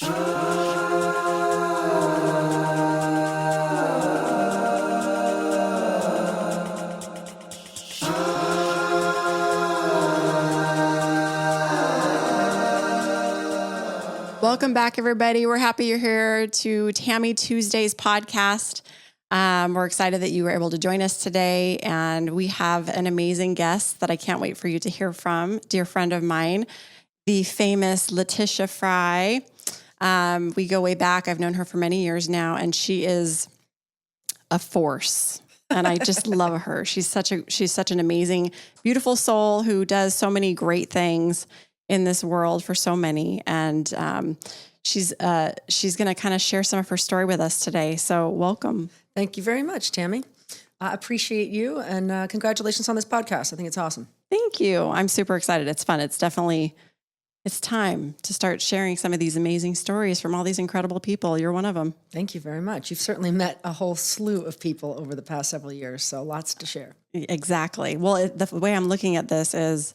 Welcome back, everybody. We're happy you're here to Tammy Tuesday's podcast. We're excited that you were able to join us today, and we have an amazing guest that I can't wait for you to hear from. Dear friend of mine, the famous Letitia Frye. We go way back. I've known her for many years now, and she is a force. And I just love her. She's such an amazing, beautiful soul who does so many great things in this world for so many. And she's going to kind of share some of her story with us today. So welcome. Thank you very much, Tammy. I appreciate you, and congratulations on this podcast. I think it's awesome. Thank you. I'm super excited. It's fun. It's time to start sharing some of these amazing stories from all these incredible people. You're one of them. Thank you very much. You've certainly met a whole slew of people over the past several years, so lots to share. Exactly. Well, the way I'm looking at this is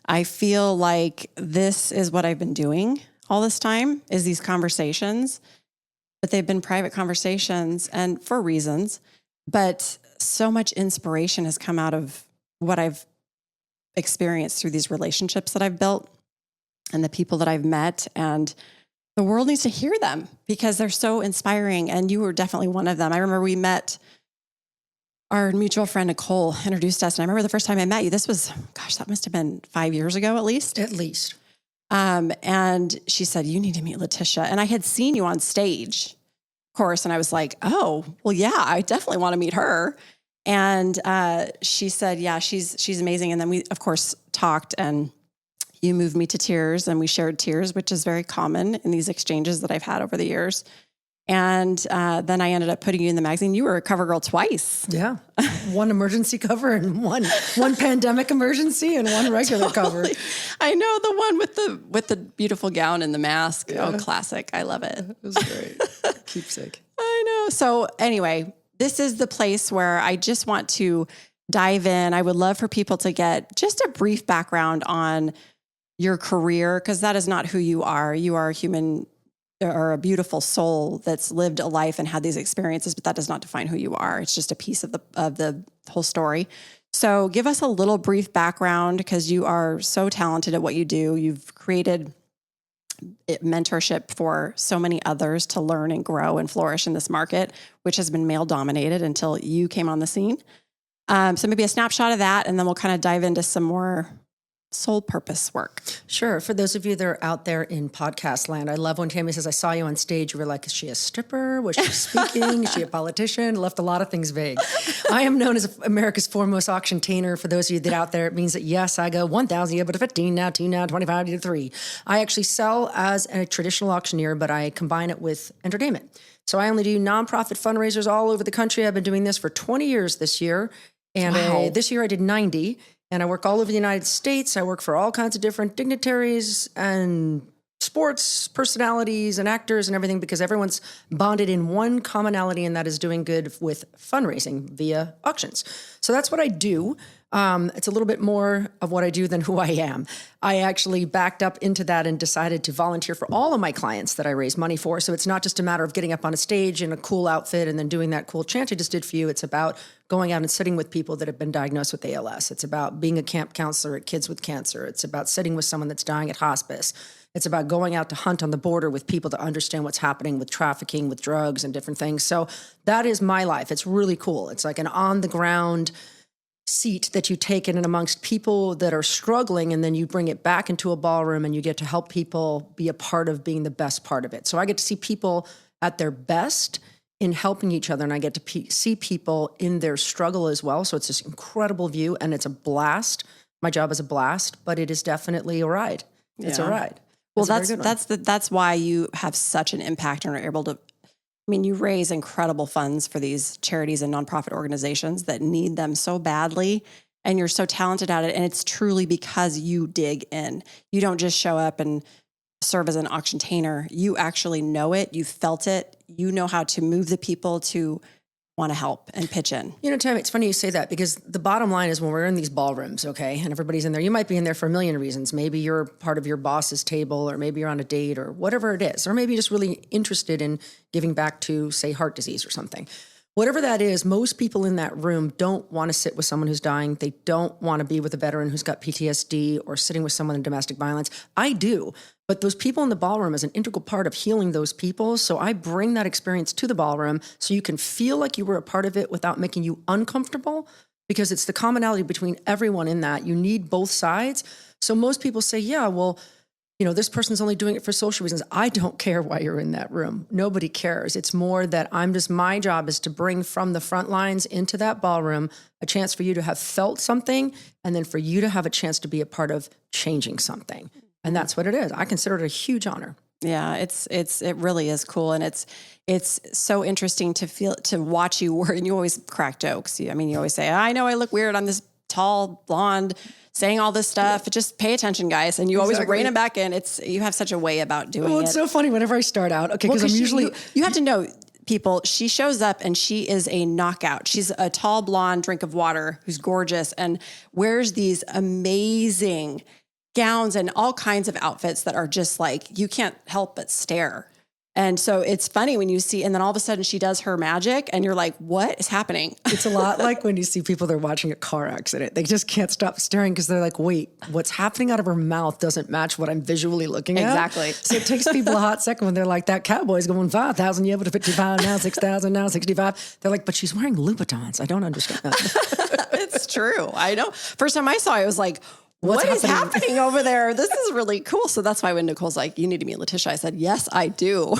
I feel like this is what I've been doing all this time, is these conversations, but they've been private conversations and for reasons, but so much inspiration has come out of what I've experienced through these relationships that I've built and the people that I've met, and the world needs to hear them because they're so inspiring. And you were definitely one of them. I remember we met. Our mutual friend, Nicole, introduced us. And I remember the first time I met you, that must have been 5 years ago, at least. At least. And she said, you need to meet Letitia. And I had seen you on stage, of course. And I was like, oh, well, yeah, I definitely want to meet her. And she said, yeah, she's amazing. And then we, of course, talked, and you moved me to tears, and we shared tears, which is very common in these exchanges that I've had over the years. And then I ended up putting you in the magazine. You were a cover girl twice. Yeah. One emergency cover and one pandemic emergency and one regular cover. I know, the one with the beautiful gown and the mask. Yeah. Oh, classic. I love it. It was great. Keepsake. I know. So anyway, this is the place where I just want to dive in. I would love for people to get just a brief background on your career, because that is not who you are. You are a human or a beautiful soul that's lived a life and had these experiences, but that does not define who you are. It's just a piece of the whole story. So give us a little brief background, because you are so talented at what you do. You've created mentorship for so many others to learn and grow and flourish in this market, which has been male dominated until you came on the scene. So maybe a snapshot of that, and then we'll kind of dive into some more soul purpose work. Sure. For those of you that are out there in podcast land, I love when Tammy says, I saw you on stage. You were like, is she a stripper? Was she speaking? Is she a politician? Left a lot of things vague. I am known as America's foremost auctiontainer. For those of you that are out there, it means that yes, I go 1,000, yeah, but 15 now, 2 now, 25 to 3. I actually sell as a traditional auctioneer, but I combine it with entertainment. So I only do nonprofit fundraisers all over the country. I've been doing this for 20 years this year. And Wow. This year I did 90. And I work all over the United States. I work for all kinds of different dignitaries and sports personalities and actors and everything, because everyone's bonded in one commonality, and that is doing good with fundraising via auctions. So that's what I do. It's a little bit more of what I do than who I am. I actually backed up into that and decided to volunteer for all of my clients that I raise money for. So it's not just a matter of getting up on a stage in a cool outfit and then doing that cool chant I just did for you. It's about going out and sitting with people that have been diagnosed with ALS. It's about being a camp counselor at Kids with Cancer. It's about sitting with someone that's dying at hospice. It's about going out to hunt on the border with people to understand what's happening with trafficking, with drugs and different things. So that is my life. It's really cool. It's like an on-the-ground seat that you take in and amongst people that are struggling, and then you bring it back into a ballroom and you get to help people be a part of being the best part of it. So I get to see people at their best in helping each other, and I get to see people in their struggle as well. So it's this incredible view, and it's a blast. My job is a blast, but it is definitely a ride. It's a ride. Well, that's why you have such an impact and are able to. I mean, you raise incredible funds for these charities and nonprofit organizations that need them so badly, and you're so talented at it. And it's truly because you dig in. You don't just show up and serve as an auctiontainer. You actually know it. You felt it. You know how to move the people to want to help and pitch in? You know, Tammy, it's funny you say that because the bottom line is when we're in these ballrooms, okay, and everybody's in there, you might be in there for a million reasons. Maybe you're part of your boss's table, or maybe you're on a date, or whatever it is, or maybe you're just really interested in giving back to, say, heart disease or something. Whatever that is, most people in that room don't want to sit with someone who's dying. They don't want to be with a veteran who's got PTSD or sitting with someone in domestic violence. I do. But those people in the ballroom is an integral part of healing those people. So I bring that experience to the ballroom so you can feel like you were a part of it without making you uncomfortable, because it's the commonality between everyone in that. You need both sides. So most people say, yeah, well, you know, this person's only doing it for social reasons. I don't care why you're in that room. Nobody cares. It's more that my job is to bring from the front lines into that ballroom a chance for you to have felt something, and then for you to have a chance to be a part of changing something. And that's what it is. I consider it a huge honor. Yeah, it really is cool. And it's so interesting to watch you work, and you always crack jokes. You always say, I know I look weird. I'm this tall blonde saying all this stuff. Just pay attention, guys. And you always rein it back in. You have such a way about doing it. Well, it's so funny whenever I start out. Okay, because I'm usually... You have to know, people, she shows up and she is a knockout. She's a tall blonde drink of water who's gorgeous and wears these amazing gowns and all kinds of outfits that are just like, you can't help but stare. And so it's funny when you see, and then all of a sudden she does her magic and you're like, what is happening? It's a lot like when you see people, they're watching a car accident. They just can't stop staring because they're like, wait, what's happening out of her mouth doesn't match what I'm visually looking at. Exactly. So it takes people a hot second when they're like, that cowboy's going 5,000, yeah, but 55, now 6,000, now 65. They're like, but she's wearing Louboutins. I don't understand that. It's true. I know. First time I saw it, I was like, what is happening over there? This is really cool. So that's why when Nicole's like, you need to meet Letitia, I said, yes, I do.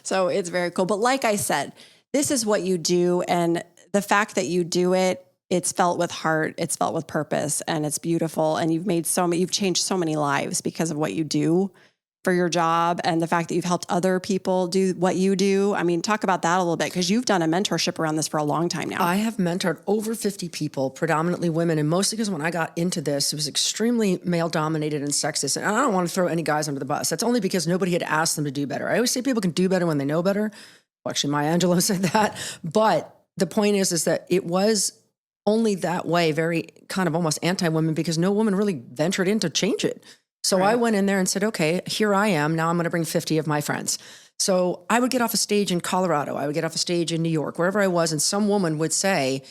So it's very cool. But like I said, this is what you do. And the fact that you do it, it's felt with heart, it's felt with purpose, and it's beautiful. And you've changed so many lives because of what you do for your job, and the fact that you've helped other people do what you do. Talk about that a little bit, because you've done a mentorship around this for a long time now. I have mentored over 50 people, predominantly women, and mostly because when I got into this, it was extremely male-dominated and sexist. And I don't want to throw any guys under the bus. That's only because nobody had asked them to do better. I always say people can do better when they know better. Well, actually, Maya Angelou said that. But the point is that it was only that way, very kind of almost anti-women, because no woman really ventured in to change it. So I went in there and said, okay, here I am. Now I'm going to bring 50 of my friends. So I would get off a stage in Colorado. I would get off a stage in New York, wherever I was. And some woman would say,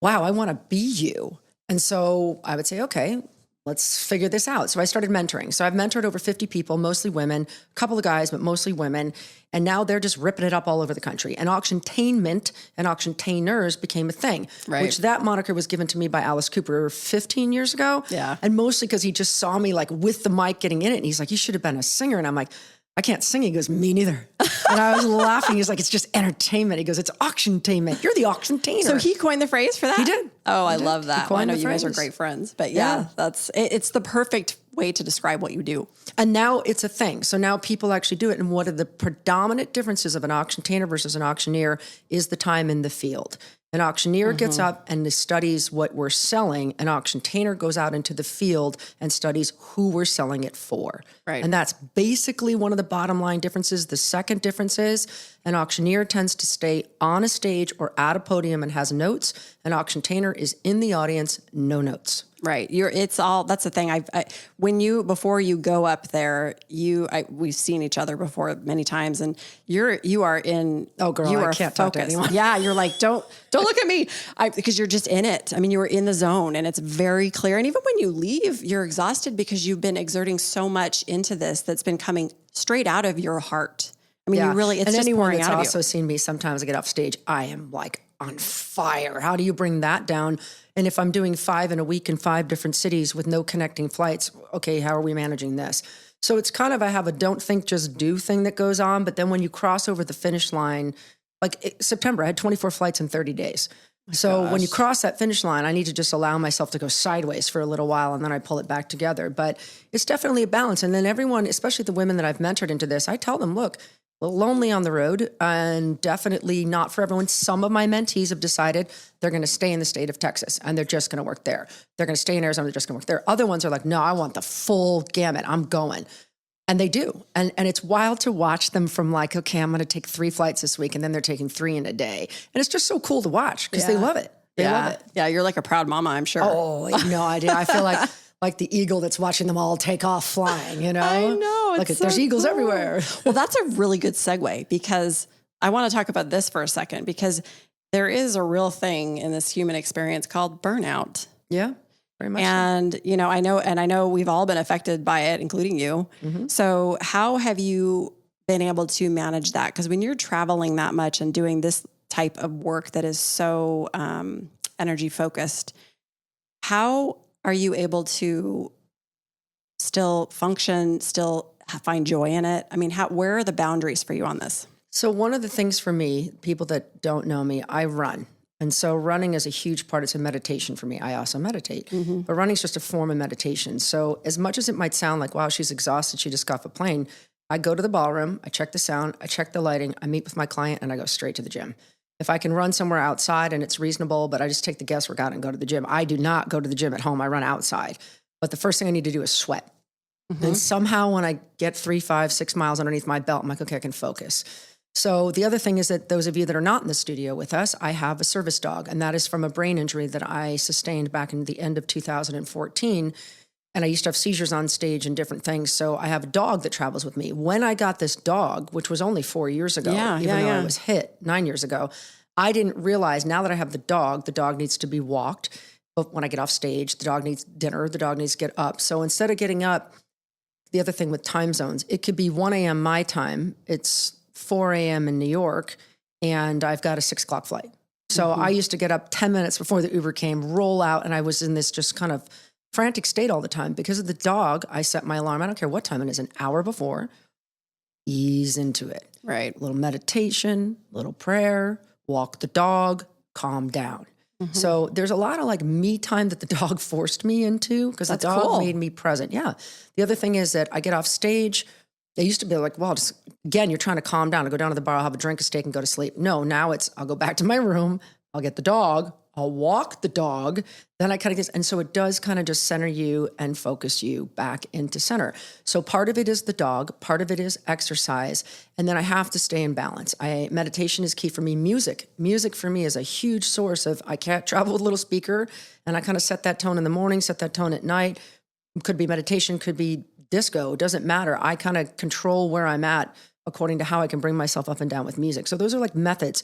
wow, I want to be you. And so I would say, okay, let's figure this out. So I started mentoring. So I've mentored over 50 people, mostly women, a couple of guys, but mostly women. And now they're just ripping it up all over the country. And auctiontainment and auctiontainers became a thing, which that moniker was given to me by Alice Cooper 15 years ago. Yeah. And mostly because he just saw me like with the mic getting in it. And he's like, you should have been a singer. And I'm like, I can't sing. He goes, me neither. And I was laughing. He's like, it's just entertainment. He goes, it's auctiontainment. You're the auctiontainer. So he coined the phrase for that? He did. Oh, I love that. Well, I know you guys are great friends. But yeah. It's the perfect way to describe what you do. And now it's a thing. So now people actually do it. And one of the predominant differences of an auctiontainer versus an auctioneer is the time in the field. An auctioneer gets up and studies what we're selling. An auctiontainer goes out into the field and studies who we're selling it for. Right. And that's basically one of the bottom line differences. The second difference is an auctioneer tends to stay on a stage or at a podium and has notes. An auctiontainer is in the audience, no notes. Right. That's the thing. Before you go up there, we've seen each other before many times, and you are in. Oh girl, I can't talk to anyone. Yeah. You're like, don't look at me. Because you're just in it. You were in the zone, and it's very clear. And even when you leave, you're exhausted because you've been exerting so much into this that's been coming straight out of your heart. You really, it's and just anyone pouring that's out of you. also seen me sometimes I get off stage, I am like on fire. How do you bring that down? And if I'm doing 5 in a week in 5 different cities with no connecting flights, okay, how are we managing this? So it's kind of, I have a don't think, just do thing that goes on. But then when you cross over the finish line, like September, I had 24 flights in 30 days. When you cross that finish line, I need to just allow myself to go sideways for a little while, and then I pull it back together. But it's definitely a balance. And then everyone, especially the women that I've mentored into this, I tell them, look, a little lonely on the road, and definitely not for everyone. Some of my mentees have decided they're going to stay in the state of Texas and they're just going to work there. They're going to stay in Arizona, they're just going to work there. Other ones are like, no, I want the full gamut. I'm going. And they do. And it's wild to watch them from like, okay, I'm going to take 3 flights this week. And then they're taking 3 in a day. And it's just so cool to watch because they love it. They love it. Yeah. You're like a proud mama, I'm sure. Oh, no idea. I feel like the eagle that's watching them all take off flying, you know? I know. Look, there's eagles everywhere. Well, that's a really good segue because I want to talk about this for a second because there is a real thing in this human experience called burnout. Yeah. Very much. And, I know we've all been affected by it, including you. Mm-hmm. So how have you been able to manage that? Because when you're traveling that much and doing this type of work that is so energy focused, how are you able to still function, still find joy in it? I mean, where are the boundaries for you on this? So one of the things for me, people that don't know me, I run. And so running is a huge part. It's a meditation for me. I also meditate, but running is just a form of meditation. So as much as it might sound like, wow, she's exhausted, she just got off a plane, I go to the ballroom, I check the sound, I check the lighting, I meet with my client, and I go straight to the gym. If I can run somewhere outside and it's reasonable, but I just take the guesswork out and go to the gym. I do not go to the gym at home. I run outside. But the first thing I need to do is sweat. And somehow when I get 3, 5, 6 miles underneath my belt, I'm like, okay, I can focus. So the other thing is that those of you that are not in the studio with us, I have a service dog, and that is from a brain injury that I sustained back in the end of 2014. And I used to have seizures on stage and different things. So I have a dog that travels with me. When I got this dog, which was only 4 years ago, even though I was hit 9 years ago, I didn't realize now that I have the dog needs to be walked. But when I get off stage, the dog needs dinner, the dog needs to get up. So instead of getting up, the other thing with time zones, it could be 1 a.m. my time. It's 4 a.m. in New York, and I've got a 6 o'clock flight. So I used to get up 10 minutes before the Uber came, roll out, and I was in this just kind of frantic state all the time. Because of the dog, I set my alarm. I don't care what time it is, an hour before, ease into it. Right. A little meditation, a little prayer, walk the dog, calm down. So there's a lot of like me time that the dog forced me into because the dog made me present. Yeah. The other thing is that I get off stage. They used to be like, well, just, again, you're trying to calm down. I go down to the bar, I'll have a drink, a steak, and go to sleep. No, now I'll go back to my room. I'll get the dog. I'll walk the dog. Then I kind of get, and so it does kind of just center you and focus you back into center. So part of it is the dog, part of it is exercise, and then I have to stay in balance. Meditation is key for me. Music for me is a huge source of, I can't travel with a little speaker, and I kind of set that tone in the morning, set that tone at night. Could be meditation, could be disco, it doesn't matter. I kind of control where I'm at according to how I can bring myself up and down with music. So those are like methods.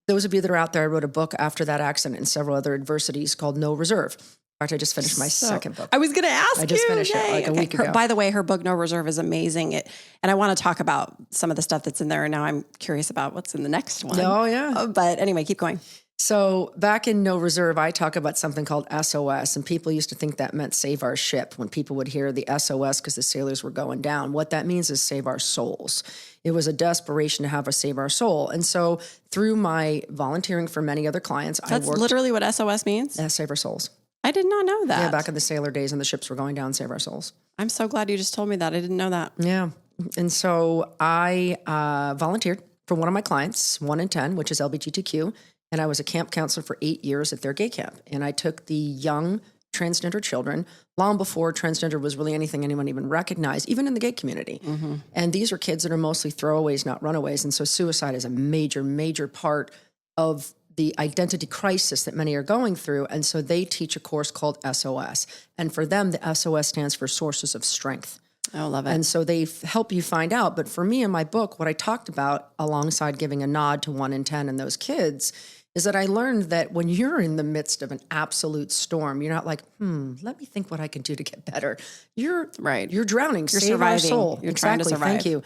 Those of you that are out there, I wrote a book after that accident and several other adversities called No Reserve. In fact, I just finished my second book. I was going to ask you. I just finished it like a week ago. By the way, her book, No Reserve, is amazing. And I want to talk about some of the stuff that's in there. And now I'm curious about what's in the next one. Oh, yeah. But anyway, keep going. So back in No Reserve, I talk about something called SOS, and people used to think that meant save our ship when people would hear the SOS because the sailors were going down. What that means is save our souls. It was a desperation to have us save our soul. And so through my volunteering for many other clients, That's literally what SOS means? Save our souls. I did not know that. Yeah, back in the sailor days and the ships were going down, save our souls. I'm so glad you just told me that. I didn't know that. Yeah. And so I volunteered for one of my clients, 1 in 10, which is LGBTQ. And I was a camp counselor for 8 years at their gay camp. And I took the young transgender children long before transgender was really anything anyone even recognized, even in the gay community. And these are kids that are mostly throwaways, not runaways. And so suicide is a major, major part of the identity crisis that many are going through. And so they teach a course called SOS. And for them, the SOS stands for Sources of Strength. I love it. And so they help you find out. But for me in my book, what I talked about alongside giving a nod to 1 in 10 and those kids is that I learned that when you're in the midst of an absolute storm, you're not like, let me think what I can do to get better. You're drowning. You're Save surviving. our soul. You're trying to survive. Thank you.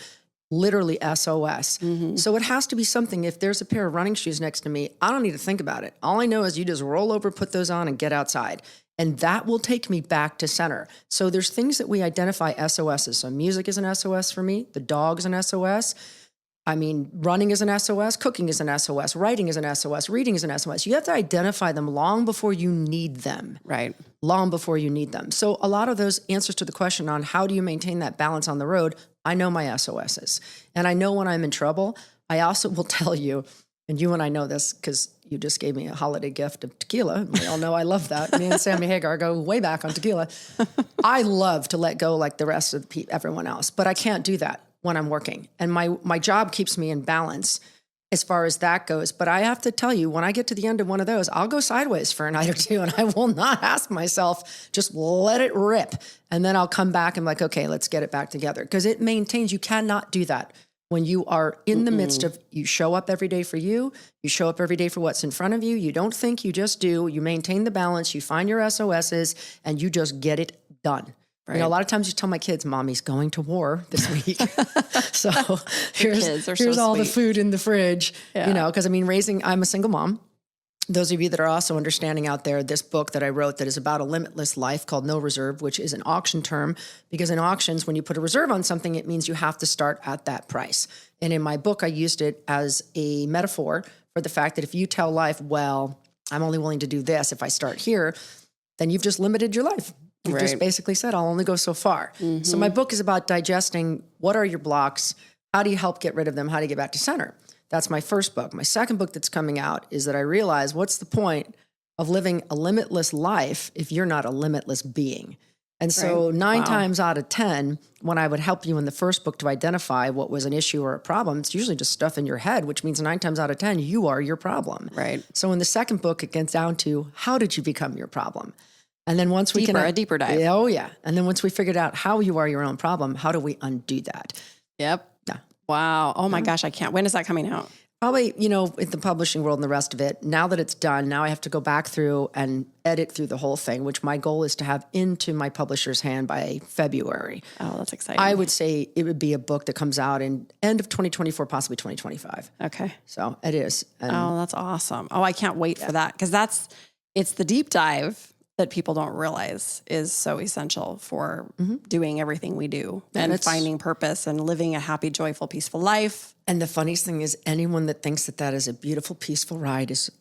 Literally SOS. So it has to be something. If there's a pair of running shoes next to me, I don't need to think about it. All I know is you just roll over, put those on, and get outside. And that will take me back to center. So there's things that we identify SOSs. So music is an SOS for me. The dog is an SOS. I mean, running is an SOS, cooking is an SOS, writing is an SOS, reading is an SOS. You have to identify them long before you need them. Right. Long before you need them. So a lot of those answers to the question on how do you maintain that balance on the road, I know my SOSs. And I know when I'm in trouble. I also will tell you, and you and I know this because you just gave me a holiday gift of tequila. We all know I love that. Me and Sammy Hagar go way back on tequila. I love to let go like the rest of everyone else, but I can't do that when I'm working. And my job keeps me in balance as far as that goes. But I have to tell you, when I get to the end of one of those, I'll go sideways for a night or two, and I will not ask myself, just let it rip. And then I'll come back and like, okay, let's get it back together. Because it maintains, you cannot do that when you are in the midst of, you show up every day for you show up every day for what's in front of you. You don't think, you just do. You maintain the balance, you find your SOSs, and you just get it done. Right. You know, a lot of times you tell my kids, Mommy's going to war this week. So here's all the food in the fridge, you know, because I mean, I'm a single mom. Those of you that are also understanding out there, this book that I wrote that is about a limitless life called No Reserve, which is an auction term, because in auctions, when you put a reserve on something, it means you have to start at that price. And in my book, I used it as a metaphor for the fact that if you tell life, well, I'm only willing to do this if I start here, then you've just limited your life. You just basically said, I'll only go so far. Mm-hmm. So my book is about digesting what are your blocks, how do you help get rid of them, how do you get back to center. That's my first book. My second book that's coming out is that I realize, what's the point of living a limitless life if you're not a limitless being? And so 9 times out of 10, when I would help you in the first book to identify what was an issue or a problem, it's usually just stuff in your head, which means 9 times out of 10, you are your problem. Right. So in the second book, it gets down to, how did you become your problem? And then once we a deeper dive. Oh, yeah. And then once we figured out how you are your own problem, how do we undo that? Yep. Yeah. Wow. Oh my gosh, I can't. When is that coming out? Probably, you know, in the publishing world and the rest of it. Now that it's done, now I have to go back through and edit through the whole thing, which my goal is to have into my publisher's hand by February. Oh, that's exciting. I would say it would be a book that comes out in end of 2024, possibly 2025. Okay. So it is. And that's awesome. Oh, I can't wait for that, because it's the deep dive that people don't realize is so essential for doing everything we do and finding purpose and living a happy, joyful, peaceful life. And the funniest thing is, anyone that thinks that that is a beautiful, peaceful ride is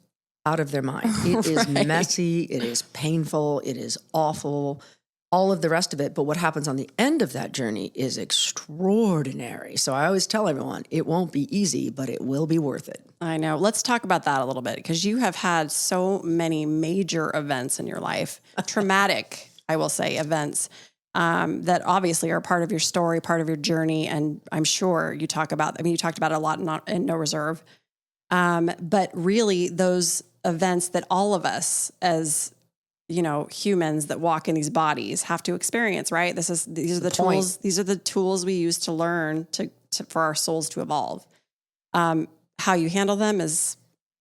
out of their mind. It is messy. It is painful. It is awful. All of the rest of it. But what happens on the end of that journey is extraordinary. So I always tell everyone, it won't be easy, but it will be worth it. I know. Let's talk about that a little bit, because you have had so many major events in your life, traumatic, I will say, events that obviously are part of your story, part of your journey. And I'm sure you talked about it a lot in No Reserve. But really those events that all of us as, you know, humans that walk in these bodies have to experience, right? These are the tools. These are the tools we use to learn for our souls to evolve. How you handle them is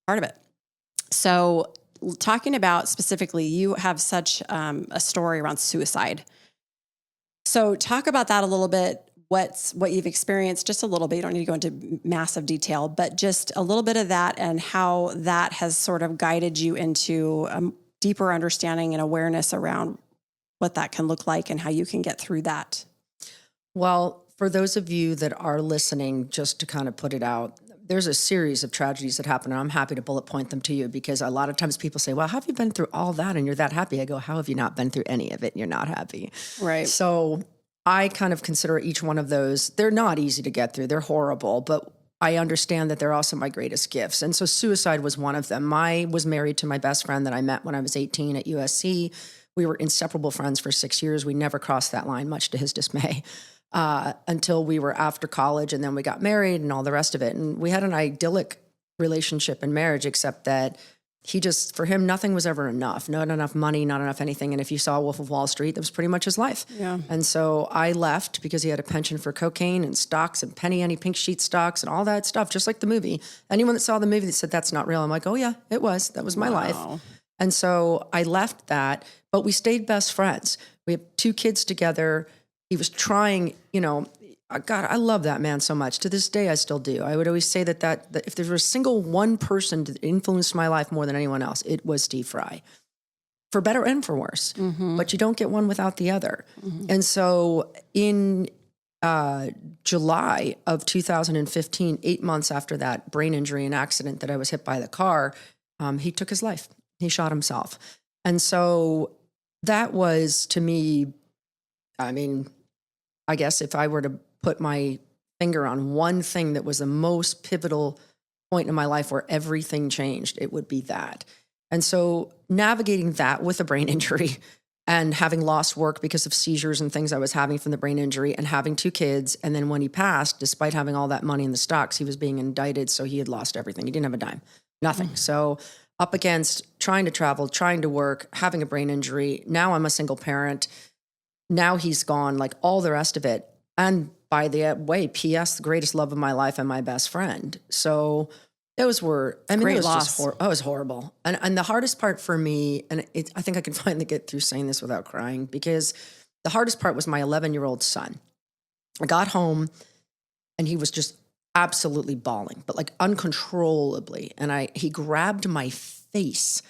part of it. So talking about specifically, you have such a story around suicide. So talk about that a little bit. What you've experienced, just a little bit. You don't need to go into massive detail, but just a little bit of that and how that has sort of guided you into deeper understanding and awareness around what that can look like and how you can get through that. Well, for those of you that are listening, just to kind of put it out, there's a series of tragedies that happen, and I'm happy to bullet point them to you, because a lot of times people say, well, how have you been through all that and you're that happy? I go, how have you not been through any of it and you're not happy? Right. So I kind of consider each one of those, they're not easy to get through. They're horrible, but I understand that they're also my greatest gifts. And so suicide was one of them. I was married to my best friend that I met when I was 18 at USC. We were inseparable friends for 6 years. We never crossed that line, much to his dismay, until we were after college, and then we got married and all the rest of it. And we had an idyllic relationship and marriage, except that for him, nothing was ever enough. Not enough money, not enough anything. And if you saw Wolf of Wall Street, that was pretty much his life. Yeah. And so I left because he had a penchant for cocaine and stocks and penny pink sheet stocks and all that stuff, just like the movie. Anyone that saw the movie that said that's not real, I'm like, oh yeah, it was. That was my life. And so I left that, but we stayed best friends. We have 2 kids together. He was trying, you know, God, I love that man so much. To this day, I still do. I would always say that if there was a single one person that influenced my life more than anyone else, it was Steve Frye. For better and for worse. Mm-hmm. But you don't get one without the other. Mm-hmm. And so in July of 2015, 8 months after that brain injury and accident that I was hit by the car, he took his life. He shot himself. And so that was, to me, I mean, I guess if I were to put my finger on one thing that was the most pivotal point in my life where everything changed, it would be that. And so navigating that with a brain injury and having lost work because of seizures and things I was having from the brain injury and having 2 kids. And then when he passed, despite having all that money in the stocks, he was being indicted. So he had lost everything. He didn't have a dime, nothing. So up against trying to travel, trying to work, having a brain injury. Now I'm a single parent. Now he's gone, like all the rest of it. And by the way, P.S., the greatest love of my life and my best friend. So those were, I mean, Great it was loss. just it was horrible. And the hardest part for me, and I think I can finally get through saying this without crying, because the hardest part was my 11-year-old son. I got home and he was just absolutely bawling, but like uncontrollably. And he grabbed my face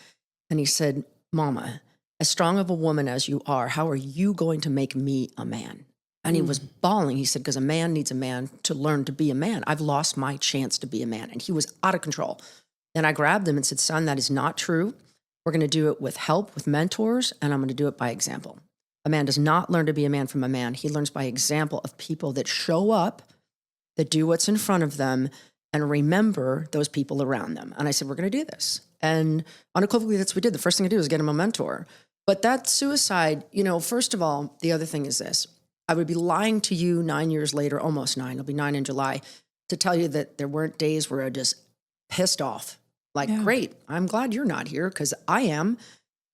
and he said, "Mama, as strong of a woman as you are, how are you going to make me a man?" And he was bawling. He said, "Because a man needs a man to learn to be a man. I've lost my chance to be a man." And he was out of control. And I grabbed him and said, "Son, that is not true. We're going to do it with help, with mentors, and I'm going to do it by example. A man does not learn to be a man from a man. He learns by example of people that show up, that do what's in front of them, and remember those people around them." And I said, "We're going to do this." And unequivocally, that's what we did. The first thing I did was get him a mentor. But that suicide, first of all, the other thing is this. I would be lying to you 9 years later, almost 9, it'll be 9 in July, to tell you that there weren't days where I just pissed off. Like, great, I'm glad you're not here because I am.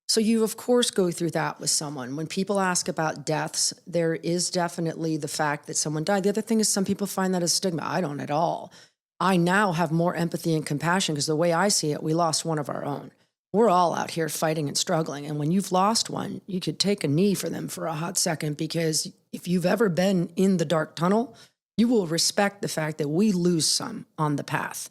So you, of course, go through that with someone. When people ask about deaths, there is definitely the fact that someone died. The other thing is some people find that as stigma. I don't at all. I now have more empathy and compassion because the way I see it, we lost one of our own. We're all out here fighting and struggling. And when you've lost one, you could take a knee for them for a hot second, because if you've ever been in the dark tunnel, you will respect the fact that we lose some on the path.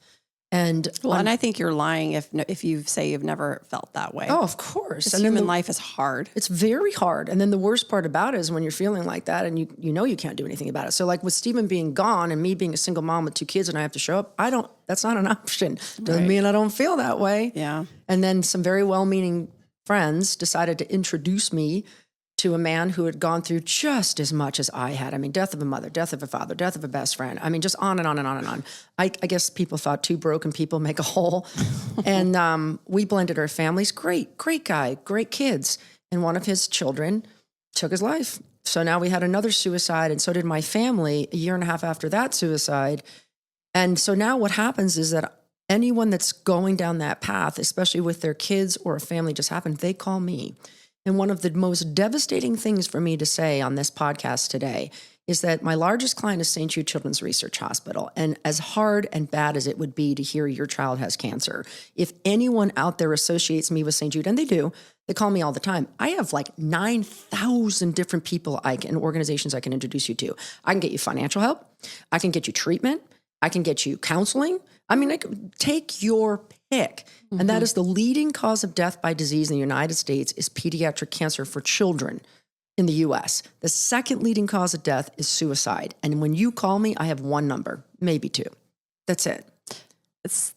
And and I think you're lying if you say you've never felt that way. Oh, of course. And human life is hard. It's very hard. And then the worst part about it is when you're feeling like that and you know you can't do anything about it. So like with Stephen being gone and me being a single mom with 2 kids and I have to show up, that's not an option. Doesn't mean I don't feel that way. Yeah. And then some very well-meaning friends decided to introduce me to a man who had gone through just as much as I had. I mean, death of a mother, death of a father, death of a best friend. I mean, just on and on and on and on. I guess people thought 2 broken people make a whole. And we blended our families. Great guy, great kids. And one of his children took his life. So now we had another suicide, and so did my family a year and a half after that suicide. And so now what happens is that anyone that's going down that path, especially with their kids or a family just happened, they call me. And one of the most devastating things for me to say on this podcast today is that my largest client is St. Jude Children's Research Hospital. And as hard and bad as it would be to hear your child has cancer, if anyone out there associates me with St. Jude, and they do, they call me all the time. I have like 9,000 different people and organizations I can introduce you to. I can get you financial help. I can get you treatment. I can get you counseling. I mean, take your pick. And that is the leading cause of death by disease in the United States is pediatric cancer for children in the U.S. The second leading cause of death is suicide. And when you call me, I have 1 number, maybe 2. That's it.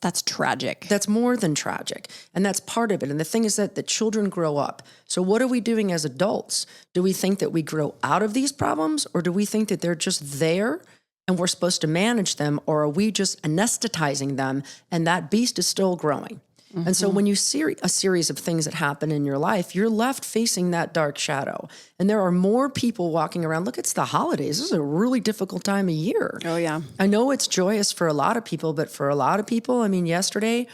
That's tragic. That's more than tragic. And that's part of it. And the thing is that the children grow up. So what are we doing as adults? Do we think that we grow out of these problems, or do we think that they're just there and we're supposed to manage them, or are we just anesthetizing them and that beast is still growing? And so when you see a series of things that happen in your life, you're left facing that dark shadow. And there are more people walking around. Look, it's the holidays. This is a really difficult time of year. Oh, yeah. I know it's joyous for a lot of people, but for a lot of people, I mean, yesterday,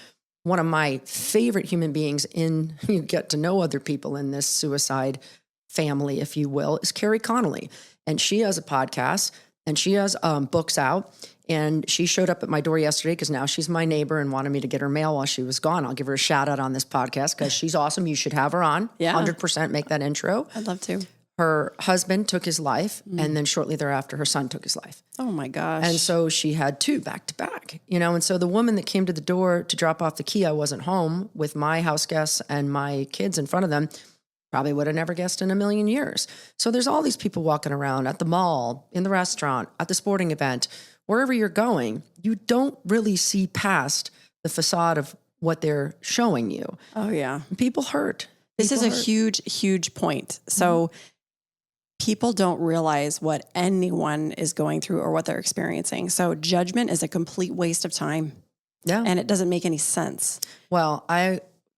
one of my favorite human beings you get to know other people in this suicide family, if you will, is Carrie Connolly. And she has a podcast and she has books out. And she showed up at my door yesterday because now she's my neighbor and wanted me to get her mail while she was gone. I'll give her a shout out on this podcast because she's awesome. You should have her on. Yeah. 100% make that intro. I'd love to. Her husband took his life, and then shortly thereafter, her son took his life. Oh my gosh. And so she had 2 back to back, and so the woman that came to the door to drop off the key, I wasn't home with my house guests and my kids in front of them, probably would have never guessed in a million years. So there's all these people walking around at the mall, in the restaurant, at the sporting event, wherever you're going. You don't really see past the facade of what they're showing you. Oh, yeah. People hurt. This is a huge, huge point. So people don't realize what anyone is going through or what they're experiencing. So judgment is a complete waste of time. Yeah. And it doesn't make any sense. Well,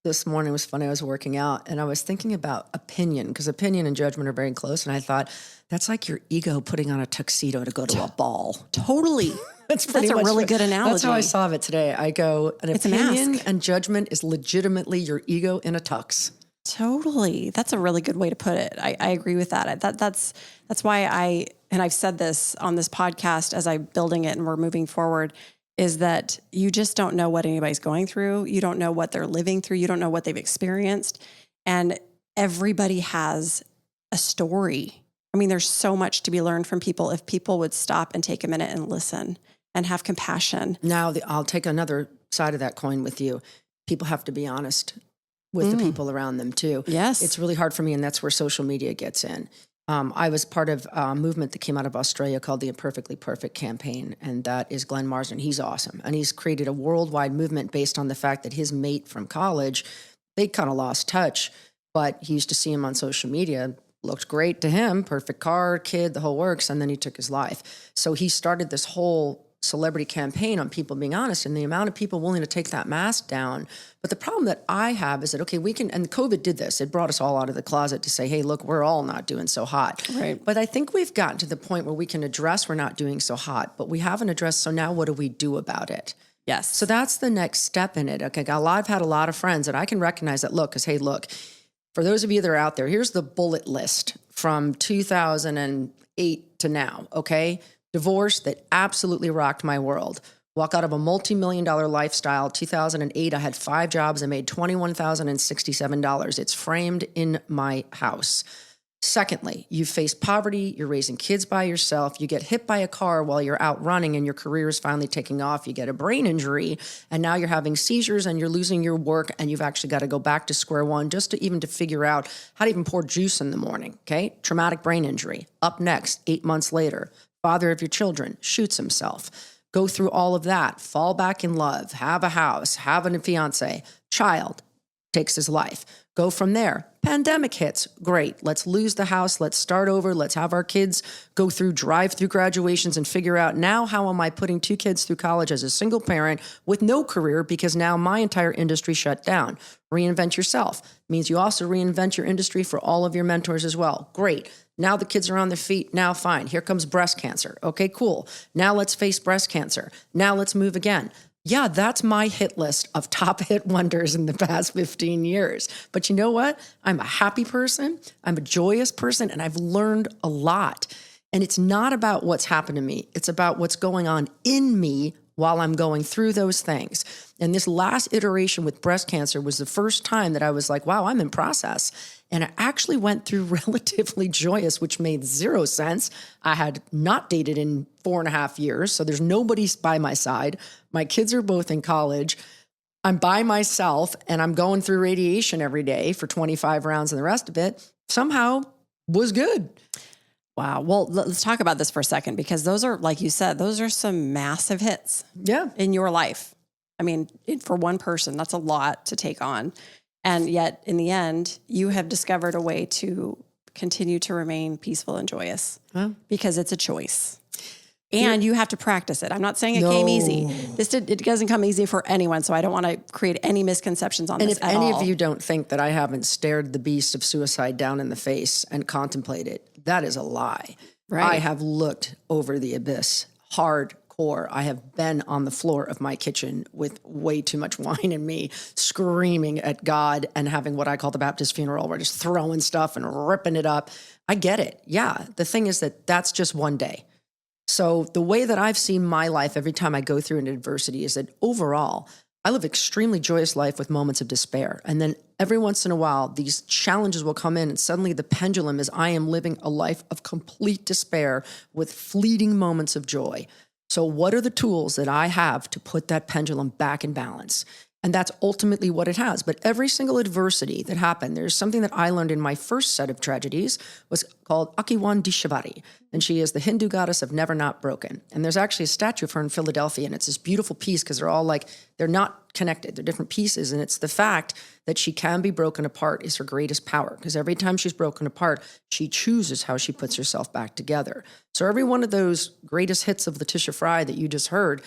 this morning was funny. I was working out and I was thinking about opinion, because opinion and judgment are very close. And I thought, that's like your ego putting on a tuxedo to go to a ball. Totally. That's a really good analogy. That's how I saw it today. I go, an It's a opinion mask. and judgment is legitimately your ego in a tux. Totally. That's a really good way to put it. I agree with that. That's why and I've said this on this podcast as I'm building it and we're moving forward, is that you just don't know what anybody's going through. You don't know what they're living through. You don't know what they've experienced. And everybody has a story. I mean, there's so much to be learned from people if people would stop and take a minute and listen and have compassion. Now, I'll take another side of that coin with you. People have to be honest with the people around them too. Yes. It's really hard for me, and that's where social media gets in. I was part of a movement that came out of Australia called the Imperfectly Perfect campaign, and that is Glenn Marsden. He's awesome, and he's created a worldwide movement based on the fact that his mate from college, they kind of lost touch, but he used to see him on social media, looked great to him, perfect car, kid, the whole works, and then he took his life. So he started this whole celebrity campaign on people being honest, and the amount of people willing to take that mask down. But the problem that I have is that, okay, we can, and COVID did this, it brought us all out of the closet to say, hey, look, we're all not doing so hot. Right. But I think we've gotten to the point where we can address we're not doing so hot, but we haven't addressed, so now what do we do about it? Yes. So that's the next step in it. Okay, I've had a lot of friends, and I can recognize that, look, because, hey, look, for those of you that are out there, here's the bullet list from 2008 to now, okay? Divorce that absolutely rocked my world. Walk out of a multi-million-dollar lifestyle. 2008, I had 5 jobs. I made $21,067. It's framed in my house. Secondly, you face poverty. You're raising kids by yourself. You get hit by a car while you're out running and your career is finally taking off. You get a brain injury and now you're having seizures and you're losing your work and you've actually got to go back to square one just to figure out how to even pour juice in the morning, okay? Traumatic brain injury. Up next, 8 months later, father of your children shoots himself. Go through all of that, fall back in love, have a house, have a fiance, child takes his life. Go from there. Pandemic hits. Great. Let's lose the house. Let's start over. Let's have our kids drive through graduations and figure out now how am I putting 2 kids through college as a single parent with no career because now my entire industry shut down. Reinvent yourself means you also reinvent your industry for all of your mentors as well. Great. Now the kids are on their feet. Now fine. Here comes breast cancer. Okay, cool. Now let's face breast cancer. Now let's move again. Yeah, that's my hit list of top hit wonders in the past 15 years. But you know what? I'm a happy person. I'm a joyous person, and I've learned a lot. And it's not about what's happened to me. It's about what's going on in me while I'm going through those things. And this last iteration with breast cancer was the first time that I was like, wow, I'm in process. And I actually went through relatively joyous, which made 0 sense. I had not dated in 4.5 years, so there's nobody by my side. My kids are both in college. I'm by myself, and I'm going through radiation every day for 25 rounds and the rest of it. Somehow was good. Wow. Well, let's talk about this for a second, because those are, like you said, those are some massive hits in your life. I mean, for one person, that's a lot to take on. And yet in the end, you have discovered a way to continue to remain peaceful and joyous because it's a choice. And you have to practice it. I'm not saying it came easy. It doesn't come easy for anyone. So I don't want to create any misconceptions on this at all. And if any of you don't think that I haven't stared the beast of suicide down in the face and contemplated, that is a lie. Right. I have looked over the abyss hardcore. I have been on the floor of my kitchen with way too much wine in me, screaming at God and having what I call the Baptist funeral, where just throwing stuff and ripping it up. I get it. Yeah. The thing is that that's just one day. So the way that I've seen my life every time I go through an adversity is that overall, I live an extremely joyous life with moments of despair. And then every once in a while, these challenges will come in and suddenly the pendulum is I am living a life of complete despair with fleeting moments of joy. So what are the tools that I have to put that pendulum back in balance? And that's ultimately what it has. But every single adversity that happened, there's something that I learned in my first set of tragedies was called Akiwan Dishvari. And she is the Hindu goddess of never not broken. And there's actually a statue of her in Philadelphia. And it's this beautiful piece because they're all like, they're not connected. They're different pieces. And it's the fact that she can be broken apart is her greatest power. Because every time she's broken apart, she chooses how she puts herself back together. So every one of those greatest hits of Letitia Frye that you just heard,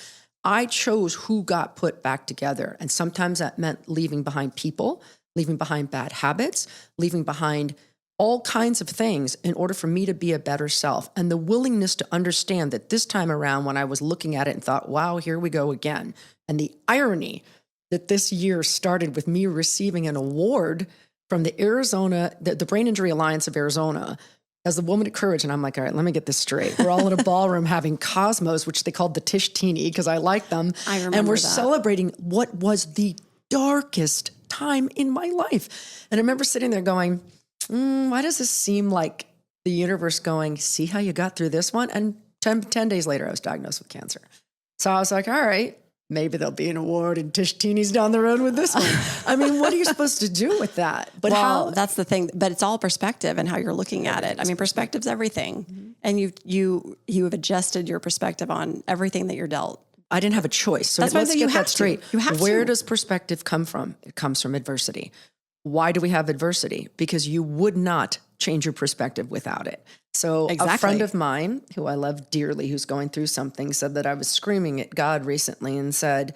I chose who got put back together. And sometimes that meant leaving behind people, leaving behind bad habits, leaving behind all kinds of things in order for me to be a better self. And the willingness to understand that this time around, when I was looking at it and thought, wow, here we go again. And the irony that this year started with me receiving an award from the Brain Injury Alliance of Arizona as the woman of courage. And I'm like, all right, let me get this straight. We're all in a ballroom having Cosmos, which they called the Tish Teeny because I like them. I remember and we're that. celebrating what was the darkest time in my life. And I remember sitting there going, why does this seem like the universe going, see how you got through this one? And 10 days later, I was diagnosed with cancer. So I was like, all right, maybe there'll be an award and Tish Teeny's down the road with this one. I mean, what are you supposed to do with that? But that's the thing. But it's all perspective and how you're looking at it. I mean, perspective's everything. Mm-hmm. And you have adjusted your perspective on everything that you're dealt. I didn't have a choice. So that's why let's you get have that straight. You have Where to. does perspective come from? It comes from adversity. Why do we have adversity? Because you would not change your perspective without it. So a friend of mine who I love dearly, who's going through something, said that I was screaming at God recently and said,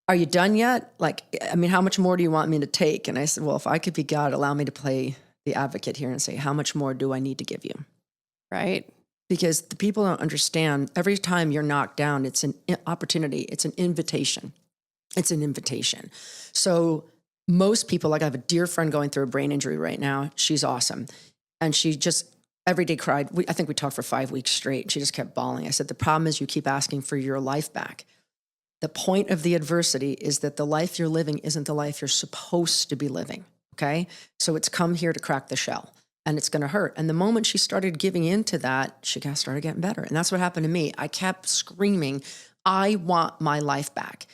are you done yet? Like, I mean, how much more do you want me to take? And I said, well, if I could be God, allow me to play the advocate here and say, how much more do I need to give you? Right. Because the people don't understand, every time you're knocked down, it's an opportunity. It's an invitation. It's an invitation. So most people, like I have a dear friend going through a brain injury right now. She's awesome. And she just every day cried. I think we talked for 5 weeks straight. She just kept bawling. I said, the problem is you keep asking for your life back. The point of the adversity is that the life you're living isn't the life you're supposed to be living. Okay. So it's come here to crack the shell and it's going to hurt. And the moment she started giving into that, she started getting better. And that's what happened to me. I kept screaming, I want my life back.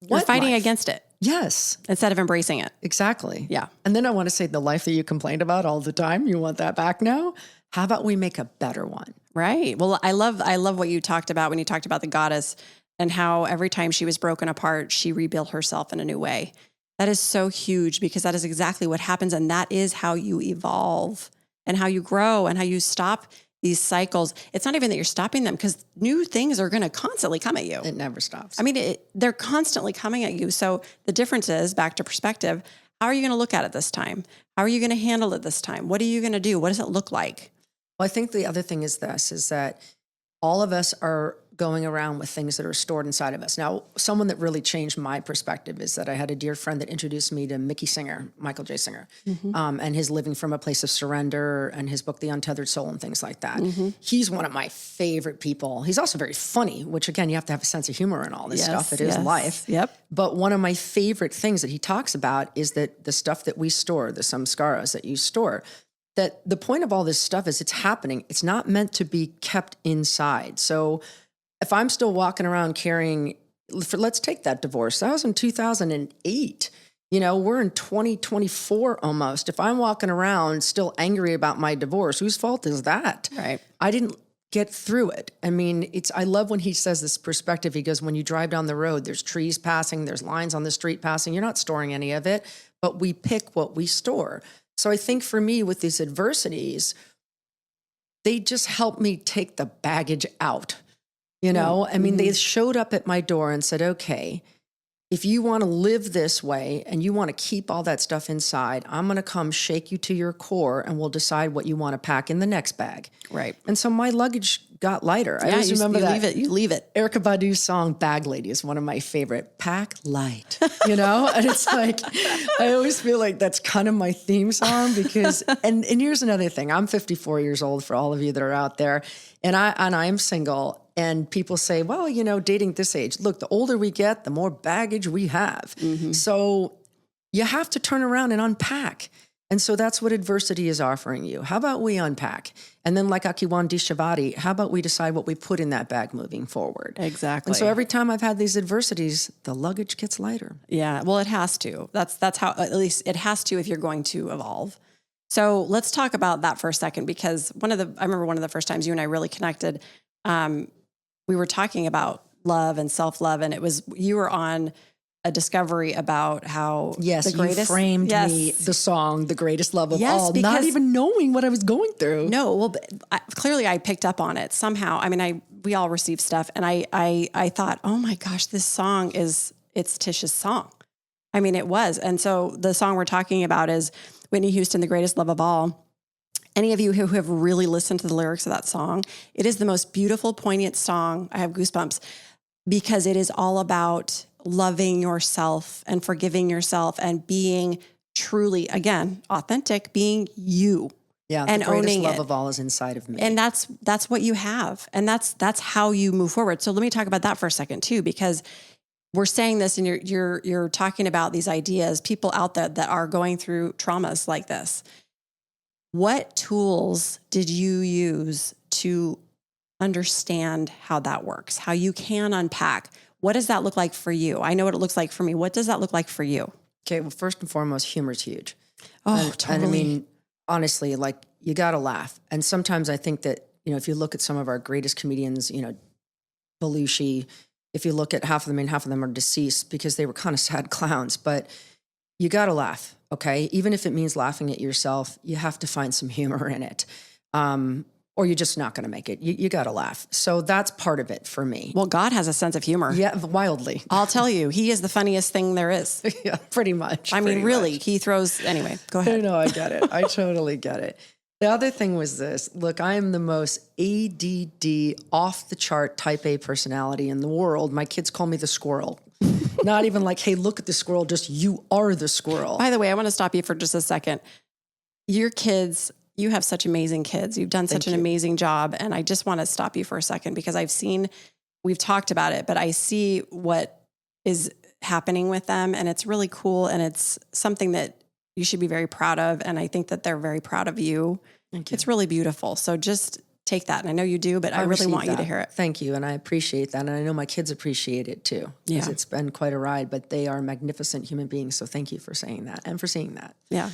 You're fighting against it. Yes. Instead of embracing it. Exactly. Yeah. And then I want to say the life that you complained about all the time, you want that back now? How about we make a better one? Right. Well, I love what you talked about when you talked about the goddess and how every time she was broken apart, she rebuilt herself in a new way. That is so huge because that is exactly what happens. And that is how you evolve and how you grow and how you stop these cycles. It's not even that you're stopping them because new things are going to constantly come at you. It never stops. I mean, they're constantly coming at you. So the difference is, back to perspective, how are you going to look at it this time? How are you going to handle it this time? What are you going to do? What does it look like? Well, I think the other thing is that all of us are going around with things that are stored inside of us. Now, someone that really changed my perspective is that I had a dear friend that introduced me to Michael J. Singer, and his Living from a Place of Surrender and his book, The Untethered Soul and things like that. Mm-hmm. He's one of my favorite people. He's also very funny, which again, you have to have a sense of humor in all this stuff. It is life. Yep. But one of my favorite things that he talks about is that the stuff that we store, the samskaras that you store, that the point of all this stuff is it's happening. It's not meant to be kept inside. So if I'm still walking around carrying, let's take that divorce. That was in 2008. We're in 2024 almost. If I'm walking around still angry about my divorce, whose fault is that? Right. I didn't get through it. I mean, I love when he says this perspective. He goes, when you drive down the road, there's trees passing, there's lines on the street passing. You're not storing any of it, but we pick what we store. So I think for me with these adversities, they just help me take the baggage out. I mean, they showed up at my door and said, okay, if you want to live this way and you want to keep all that stuff inside, I'm going to come shake you to your core and we'll decide what you want to pack in the next bag. Right. And so my luggage got lighter. Yeah, I always remember that. You leave it. Erykah Badu's song Bag Lady is one of my favorite. Pack light, And it's like, I always feel like that's kind of my theme song because, and here's another thing. I'm 54 years old for all of you that are out there and I'm single. And people say, well, dating this age, look, the older we get, the more baggage we have. Mm-hmm. So you have to turn around and unpack. And so that's what adversity is offering you. How about we unpack? And then like Akiwan Dishavati, how about we decide what we put in that bag moving forward? Exactly. And so every time I've had these adversities, the luggage gets lighter. Yeah, well, it has to. That's how, at least it has to if you're going to evolve. So let's talk about that for a second because I remember one of the first times you and I really connected, we were talking about love and self-love and you were on a discovery about how Yes, the greatest, you framed me the song, The Greatest Love of Yes, All, because- not even knowing what I was going through. No, well, clearly I picked up on it somehow. I mean, we all receive stuff, and I thought, oh my gosh, this song it's Tish's song. I mean, it was. And so the song we're talking about is Whitney Houston, The Greatest Love of All. Any of you who have really listened to the lyrics of that song, it is the most beautiful, poignant song. I have goosebumps because it is all about loving yourself and forgiving yourself and being truly, again, authentic, being you. Yeah, and the greatest owning love it. of all is inside of me. And that's what you have. And that's how you move forward. So let me talk about that for a second too, because we're saying this and you're talking about these ideas, people out there that are going through traumas like this. What tools did you use to understand how that works, how you can unpack? What does that look like for you? I know what it looks like for me. What does that look like for you? Okay, well, first and foremost, humor's huge. Oh, And totally. I mean, honestly, like you got to laugh. And sometimes I think that, if you look at some of our greatest comedians, Belushi, if you look at half of them are deceased because they were kind of sad clowns, but you got to laugh. Okay. Even if it means laughing at yourself, you have to find some humor in it. Or you're just not going to make it. You got to laugh. So that's part of it for me. Well, God has a sense of humor. Yeah, wildly. I'll tell you, he is the funniest thing there is. Yeah, pretty much. I mean, really, he throws, anyway, go ahead. No, I get it. I totally get it. The other thing was this. Look, I am the most ADD, off the chart type A personality in the world. My kids call me the squirrel. Not even like, hey, look at the squirrel, just you are the squirrel. By the way, I want to stop you for just a second. Your kids, you have such amazing kids. You've done such an amazing job. And I just want to stop you for a second because we've talked about it, but I see what is happening with them and it's really cool. And it's something that you should be very proud of. And I think that they're very proud of you. Thank you. It's really beautiful. So just take that. And I know you do, but I really want you to hear it. Thank you. And I appreciate that. And I know my kids appreciate it too. Because it's been quite a ride, but they are magnificent human beings. So thank you for saying that and for seeing that. Yeah.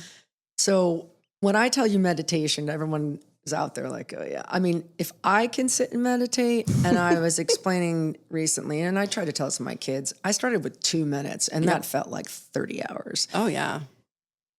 So when I tell you meditation, everyone is out there like, oh yeah. I mean, if I can sit and meditate, and I was explaining recently, and I try to tell some of my kids, I started with 2 minutes and that felt like 30 hours. Oh yeah.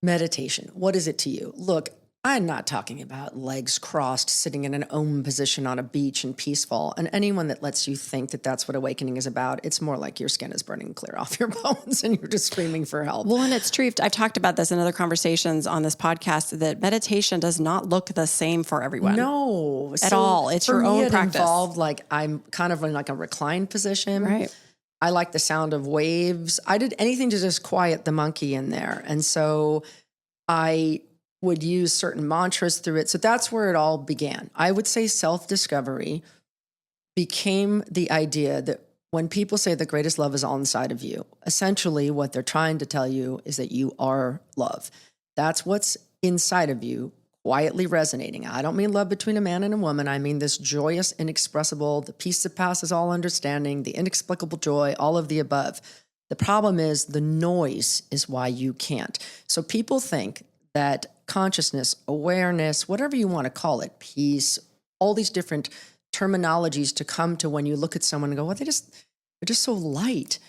Meditation. What is it to you? Look, I'm not talking about legs crossed, sitting in an Om position on a beach and peaceful. And anyone that lets you think that that's what awakening is about, it's more like your skin is burning clear off your bones and you're just screaming for help. Well, and it's true. I've talked about this in other conversations on this podcast that meditation does not look the same for everyone. No. At all. It's your own practice. Involved, like I'm kind of in like a reclined position. Right. I like the sound of waves. I did anything to just quiet the monkey in there. And so I would use certain mantras through it. So that's where it all began. I would say self-discovery became the idea that when people say the greatest love is all inside of you, essentially what they're trying to tell you is that you are love. That's what's inside of you, quietly resonating. I don't mean love between a man and a woman. I mean this joyous, inexpressible, the peace that passes all understanding, the inexplicable joy, all of the above. The problem is the noise is why you can't. So people think that consciousness, awareness, whatever you want to call it, peace, all these different terminologies to come to when you look at someone and go, well, they're just so light.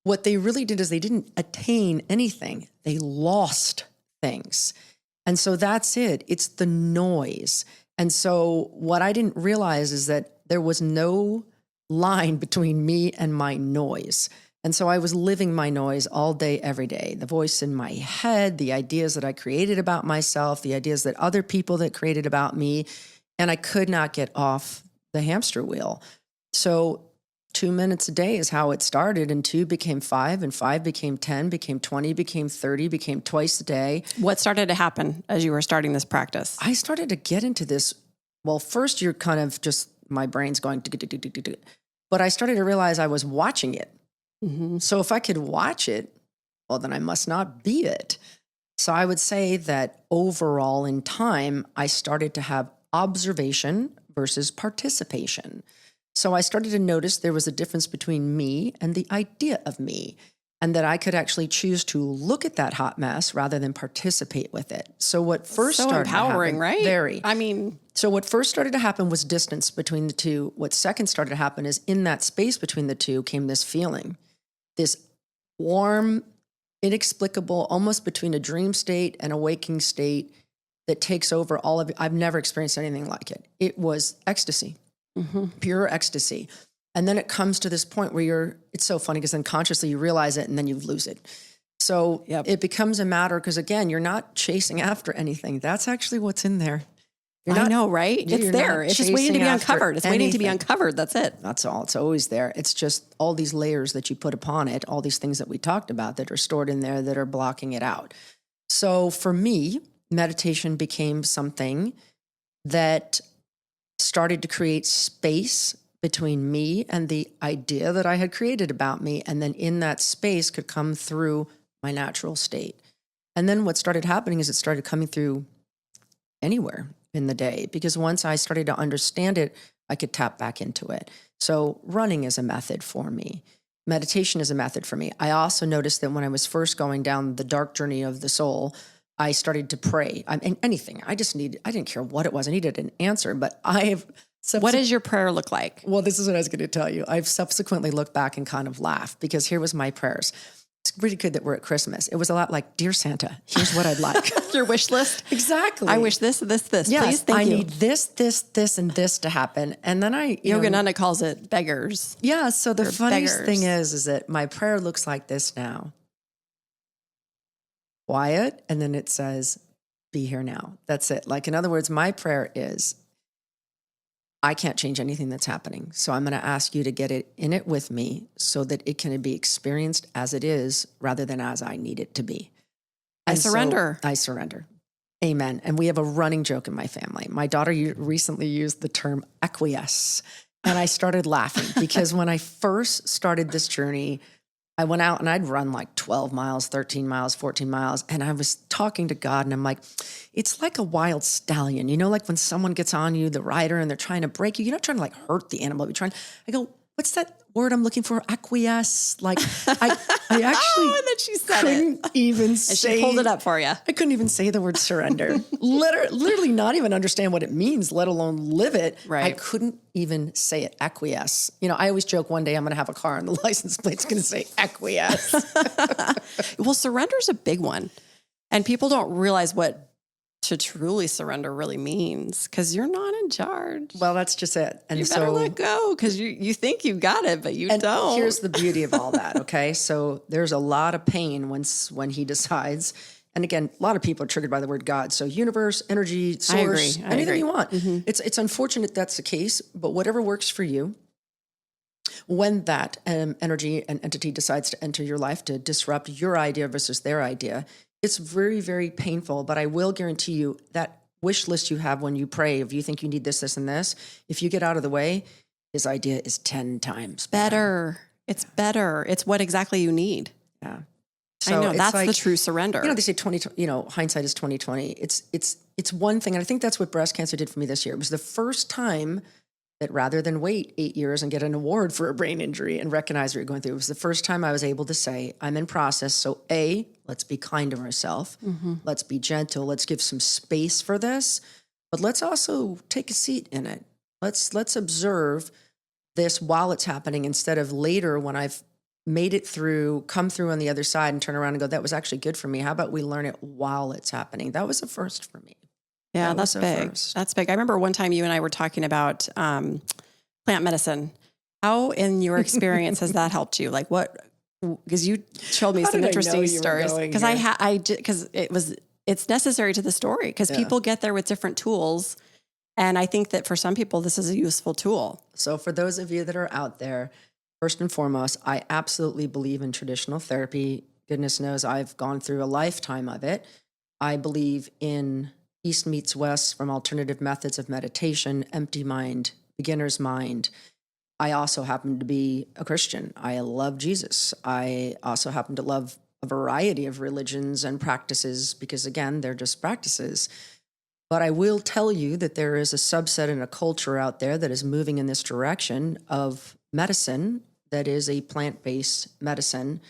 What they really did is they didn't attain anything. They lost things. And so that's it. It's the noise. And so what I didn't realize is that there was no line between me and my noise. And so I was living my noise all day, every day. The voice in my head, the ideas that I created about myself, the ideas that other people that created about me, and I could not get off the hamster wheel. So 2 minutes a day is how it started, and 2 became 5, and 5 became 10, became 20, became 30, became twice a day. What started to happen as you were starting this practice? I started to get into this. Well, first you're kind of just, my brain's going, but I started to realize I was watching it. Mm-hmm. So if I could watch it, well, then I must not be it. So I would say that overall in time, I started to have observation versus participation. So I started to notice there was a difference between me and the idea of me, and that I could actually choose to look at that hot mess rather than participate with it. So what first started empowering, to happen, right? Very. I mean, so what first started to happen was distance between the two. What second started to happen is in that space between the two came this feeling, this warm, inexplicable, almost between a dream state and a waking state that takes over all of it. I've never experienced anything like it. It was ecstasy, pure ecstasy. And then it comes to this point where it's so funny because then consciously you realize it and then you lose it. So it becomes a matter, because again, you're not chasing after anything. That's actually what's in there. I know, right? It's there. It's just waiting to be uncovered. It's waiting to be uncovered. That's it. That's all. It's always there. It's just all these layers that you put upon it, all these things that we talked about that are stored in there that are blocking it out. So for me, meditation became something that started to create space between me and the idea that I had created about me. And then in that space could come through my natural state. And then what started happening is it started coming through anywhere in the day, because once I started to understand it, I could tap back into it. So running is a method for me. Meditation is a method for me. I also noticed that when I was first going down the dark journey of the soul, I started to pray. Anything. I didn't care what it was. I needed an answer, but what does your prayer look like? Well, this is what I was going to tell you. I've subsequently looked back and kind of laughed, because here was my prayers. It's really good that we're at Christmas. It was a lot like, "Dear Santa, here's what I'd like." Your wish list? Exactly. I wish this. Yes, Please, thank you. I need this, and this to happen. And then Yogananda calls it beggars. Yeah, so the funniest beggars. thing is that my prayer looks like this now. Quiet, and then it says, "Be here now." That's it. Like, in other words, my prayer is, I can't change anything that's happening. So I'm going to ask you to get it in it with me so that it can be experienced as it is rather than as I need it to be. I surrender. I surrender. Amen. And we have a running joke in my family. My daughter recently used the term acquiesce. And I started laughing because when I first started this journey, I went out and I'd run like 12 miles, 13 miles, 14 miles. And I was talking to God and I'm like, it's like a wild stallion. You know, like when someone gets on you, the rider, and they're trying to break you. You're not trying to like hurt the animal. I go, what's that word I'm looking for? Acquiesce. Like I actually and then she said couldn't even say. And she pulled it up for you. I couldn't even say the word surrender. Literally not even understand what it means, let alone live it. Right. I couldn't even say it. Acquiesce. You know, I always joke one day I'm going to have a car and the license plate's going to say acquiesce. Well, surrender is a big one. And people don't realize what to truly surrender really means, because you're not in charge. Well, that's just it. And you better let go, because you think you got it, but you don't. Here's the beauty of all that, okay? So there's a lot of pain when he decides. And again, a lot of people are triggered by the word God. So universe, energy, source, anything you want. Mm-hmm. It's unfortunate that's the case, but whatever works for you. When that energy and entity decides to enter your life to disrupt your idea versus their idea, it's very, very painful. But I will guarantee you that wish list you have when you pray, if you think you need this, this, and this, if you get out of the way, his idea is 10 times better. It's better. It's what exactly you need. Yeah. So I know that's like the true surrender. You know, they say hindsight is 20/20. It's one thing. And I think that's what breast cancer did for me this year. It was the first time that rather than wait 8 years and get an award for a brain injury and recognize what you're going through, it was the first time I was able to say, I'm in process. So let's be kind to ourselves. Mm-hmm. Let's be gentle. Let's give some space for this, but let's also take a seat in it. Let's observe this while it's happening, instead of later when I've made it through, come through on the other side and turn around and go, that was actually good for me. How about we learn it while it's happening? That was a first for me. Yeah, that's big. That's big. I remember one time you and I were talking about plant medicine. How, in your experience, has that helped you? Like what? Because you told me some interesting stories. Because it's necessary to the story, because people get there with different tools. And I think that for some people, this is a useful tool. So for those of you that are out there, first and foremost, I absolutely believe in traditional therapy. Goodness knows I've gone through a lifetime of it. I believe in East meets West, from alternative methods of meditation, empty mind, beginner's mind. I also happen to be a Christian. I love Jesus. I also happen to love a variety of religions and practices, because again, they're just practices. But I will tell you that there is a subset and a culture out there that is moving in this direction of medicine that is a plant-based medicine,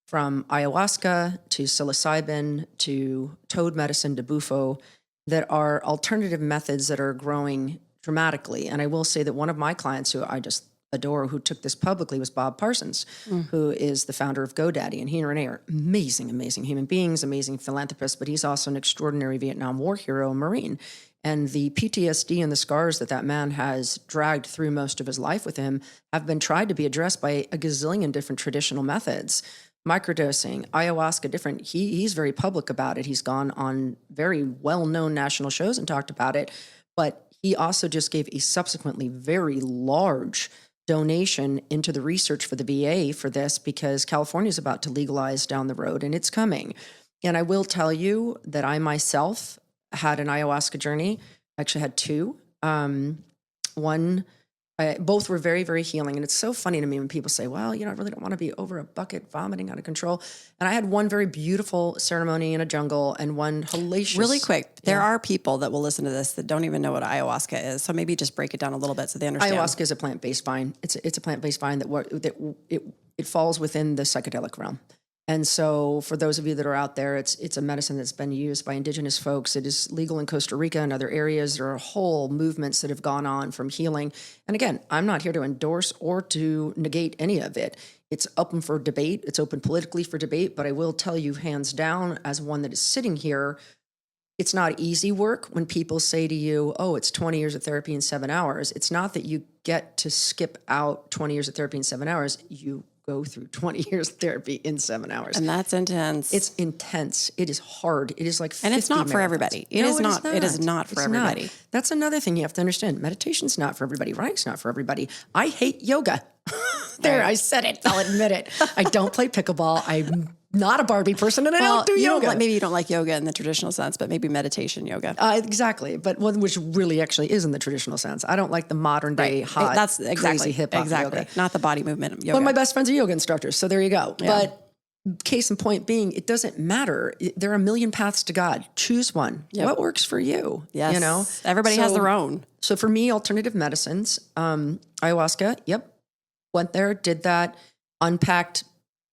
from ayahuasca to psilocybin to toad medicine to bufo, that are alternative methods that are growing dramatically. And I will say that one of my clients, who I just adore, who took this publicly, was Bob Parsons, who is the founder of GoDaddy. And he and Renee are amazing, amazing human beings, amazing philanthropists, but he's also an extraordinary Vietnam War hero and Marine. And the PTSD and the scars that man has dragged through most of his life with him have been tried to be addressed by a gazillion different traditional methods. Microdosing, ayahuasca, different. He's very public about it. He's gone on very well-known national shows and talked about it. But he also just gave a subsequently very large donation into the research for the VA for this, because California is about to legalize down the road, and it's coming. And I will tell you that I myself had an ayahuasca journey. I actually had two. Both were very, very healing. And it's so funny to me when people say, well, I really don't want to be over a bucket vomiting out of control. And I had one very beautiful ceremony in a jungle and one hellacious. Really quick, there are people that will listen to this that don't even know what ayahuasca is. So maybe just break it down a little bit so they understand. Ayahuasca is a plant-based vine. It's a plant-based vine that falls within the psychedelic realm. And so for those of you that are out there, it's a medicine that's been used by indigenous folks. It is legal in Costa Rica and other areas. There are whole movements that have gone on from healing. And again, I'm not here to endorse or to negate any of it. It's open for debate. It's open politically for debate. But I will tell you hands down, as one that is sitting here, it's not easy work when people say to you, oh, it's 20 years of therapy in 7 hours. It's not that you get to skip out 20 years of therapy in 7 hours. You go through 20 years of therapy in 7 hours. And that's intense. It's intense. It is hard. It is like 50 and it's not marathons. For everybody. It is not for everybody. Not. That's another thing you have to understand. Meditation's not for everybody. Writing's not for everybody. I hate yoga. There, I said it. I'll admit it. I don't play pickleball. I'm not a Barbie person, and I don't do yoga. Maybe you don't like yoga in the traditional sense, but maybe meditation yoga. Exactly. But one which really actually is in the traditional sense. I don't like the modern day hot, that's exactly, crazy hip hop yoga. Not the body movement yoga. One of my best friends are yoga instructors, so there you go. Yeah. But case in point being, it doesn't matter. There are a million paths to God. Choose one. Yep. What works for you? Yes. Everybody has their own. So for me, alternative medicines, ayahuasca, went there, did that, unpacked.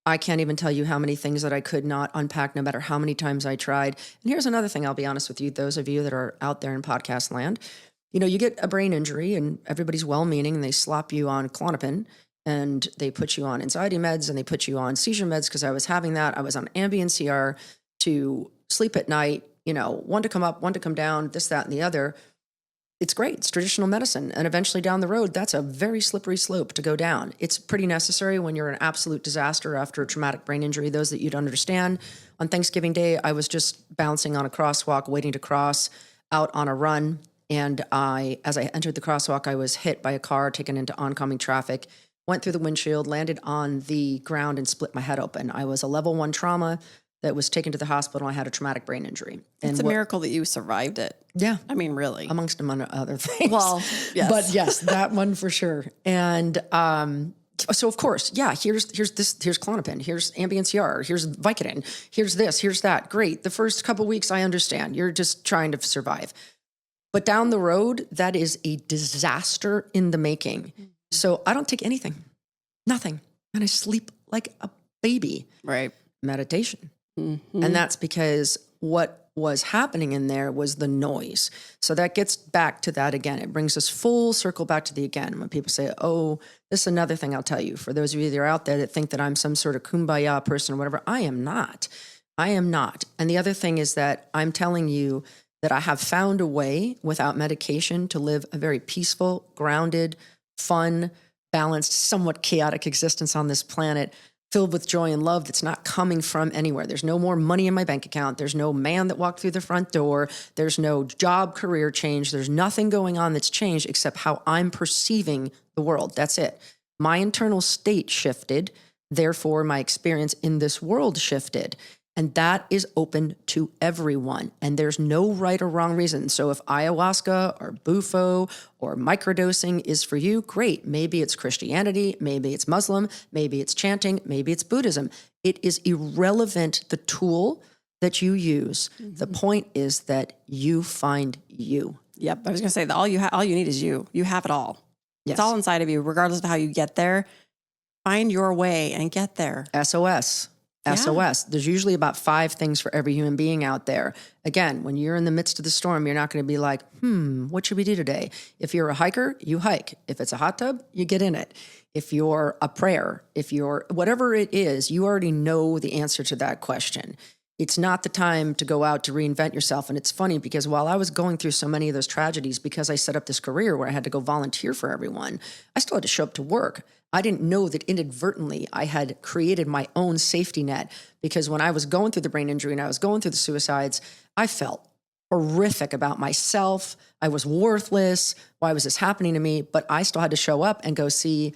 I can't even tell you how many things that I could not unpack, no matter how many times I tried. And here's another thing, I'll be honest with you, those of you that are out there in podcast land, you get a brain injury and everybody's well-meaning and they slop you on Klonopin and they put you on anxiety meds and they put you on seizure meds, because I was having that. I was on Ambien CR to sleep at night, one to come up, one to come down, this, that, and the other. It's great. It's traditional medicine. And eventually down the road, that's a very slippery slope to go down. It's pretty necessary when you're an absolute disaster after a traumatic brain injury. Those that you'd understand. On Thanksgiving Day, I was just bouncing on a crosswalk, waiting to cross out on a run. And as I entered the crosswalk, I was hit by a car, taken into oncoming traffic, went through the windshield, landed on the ground and split my head open. I was a level 1 trauma that was taken to the hospital. I had a traumatic brain injury. It's a miracle that you survived it. Yeah. I mean, really. Amongst other things. Well, yes. But yes, that one for sure. And so of course, here's Klonopin, here's Ambien CR, here's Vicodin, here's this, here's that. Great. The first couple weeks, I understand. You're just trying to survive. But down the road, that is a disaster in the making. Mm-hmm. So I don't take anything, nothing. And I sleep like a baby. Right. Meditation. Mm-hmm. And that's because what was happening in there was the noise. So that gets back to that again. It brings us full circle back to the again. When people say, oh, this is another thing I'll tell you. For those of you that are out there that think that I'm some sort of kumbaya person or whatever, I am not. I am not. And the other thing is that I'm telling you that I have found a way without medication to live a very peaceful, grounded, fun, balanced, somewhat chaotic existence on this planet, filled with joy and love that's not coming from anywhere. There's no more money in my bank account. There's no man that walked through the front door. There's no job career change. There's nothing going on that's changed except how I'm perceiving the world. That's it. My internal state shifted. Therefore, my experience in this world shifted. And that is open to everyone. And there's no right or wrong reason. So if ayahuasca or bufo or microdosing is for you, great. Maybe it's Christianity, maybe it's Muslim, maybe it's chanting, maybe it's Buddhism. It is irrelevant, the tool that you use. Mm-hmm. The point is that you find you. Yep. I was going to say that all you need is you. You have it all. Yes. It's all inside of you, regardless of how you get there. Find your way and get there. SOS. SOS. There's usually about 5 things for every human being out there. Again, when you're in the midst of the storm, you're not going to be like, what should we do today? If you're a hiker, you hike. If it's a hot tub, you get in it. If you're a prayer, if you're whatever it is, you already know the answer to that question. It's not the time to go out to reinvent yourself. And it's funny because while I was going through so many of those tragedies, because I set up this career where I had to go volunteer for everyone, I still had to show up to work. I didn't know that inadvertently I had created my own safety net, because when I was going through the brain injury and I was going through the suicides, I felt horrific about myself. I was worthless. Why was this happening to me? But I still had to show up and go see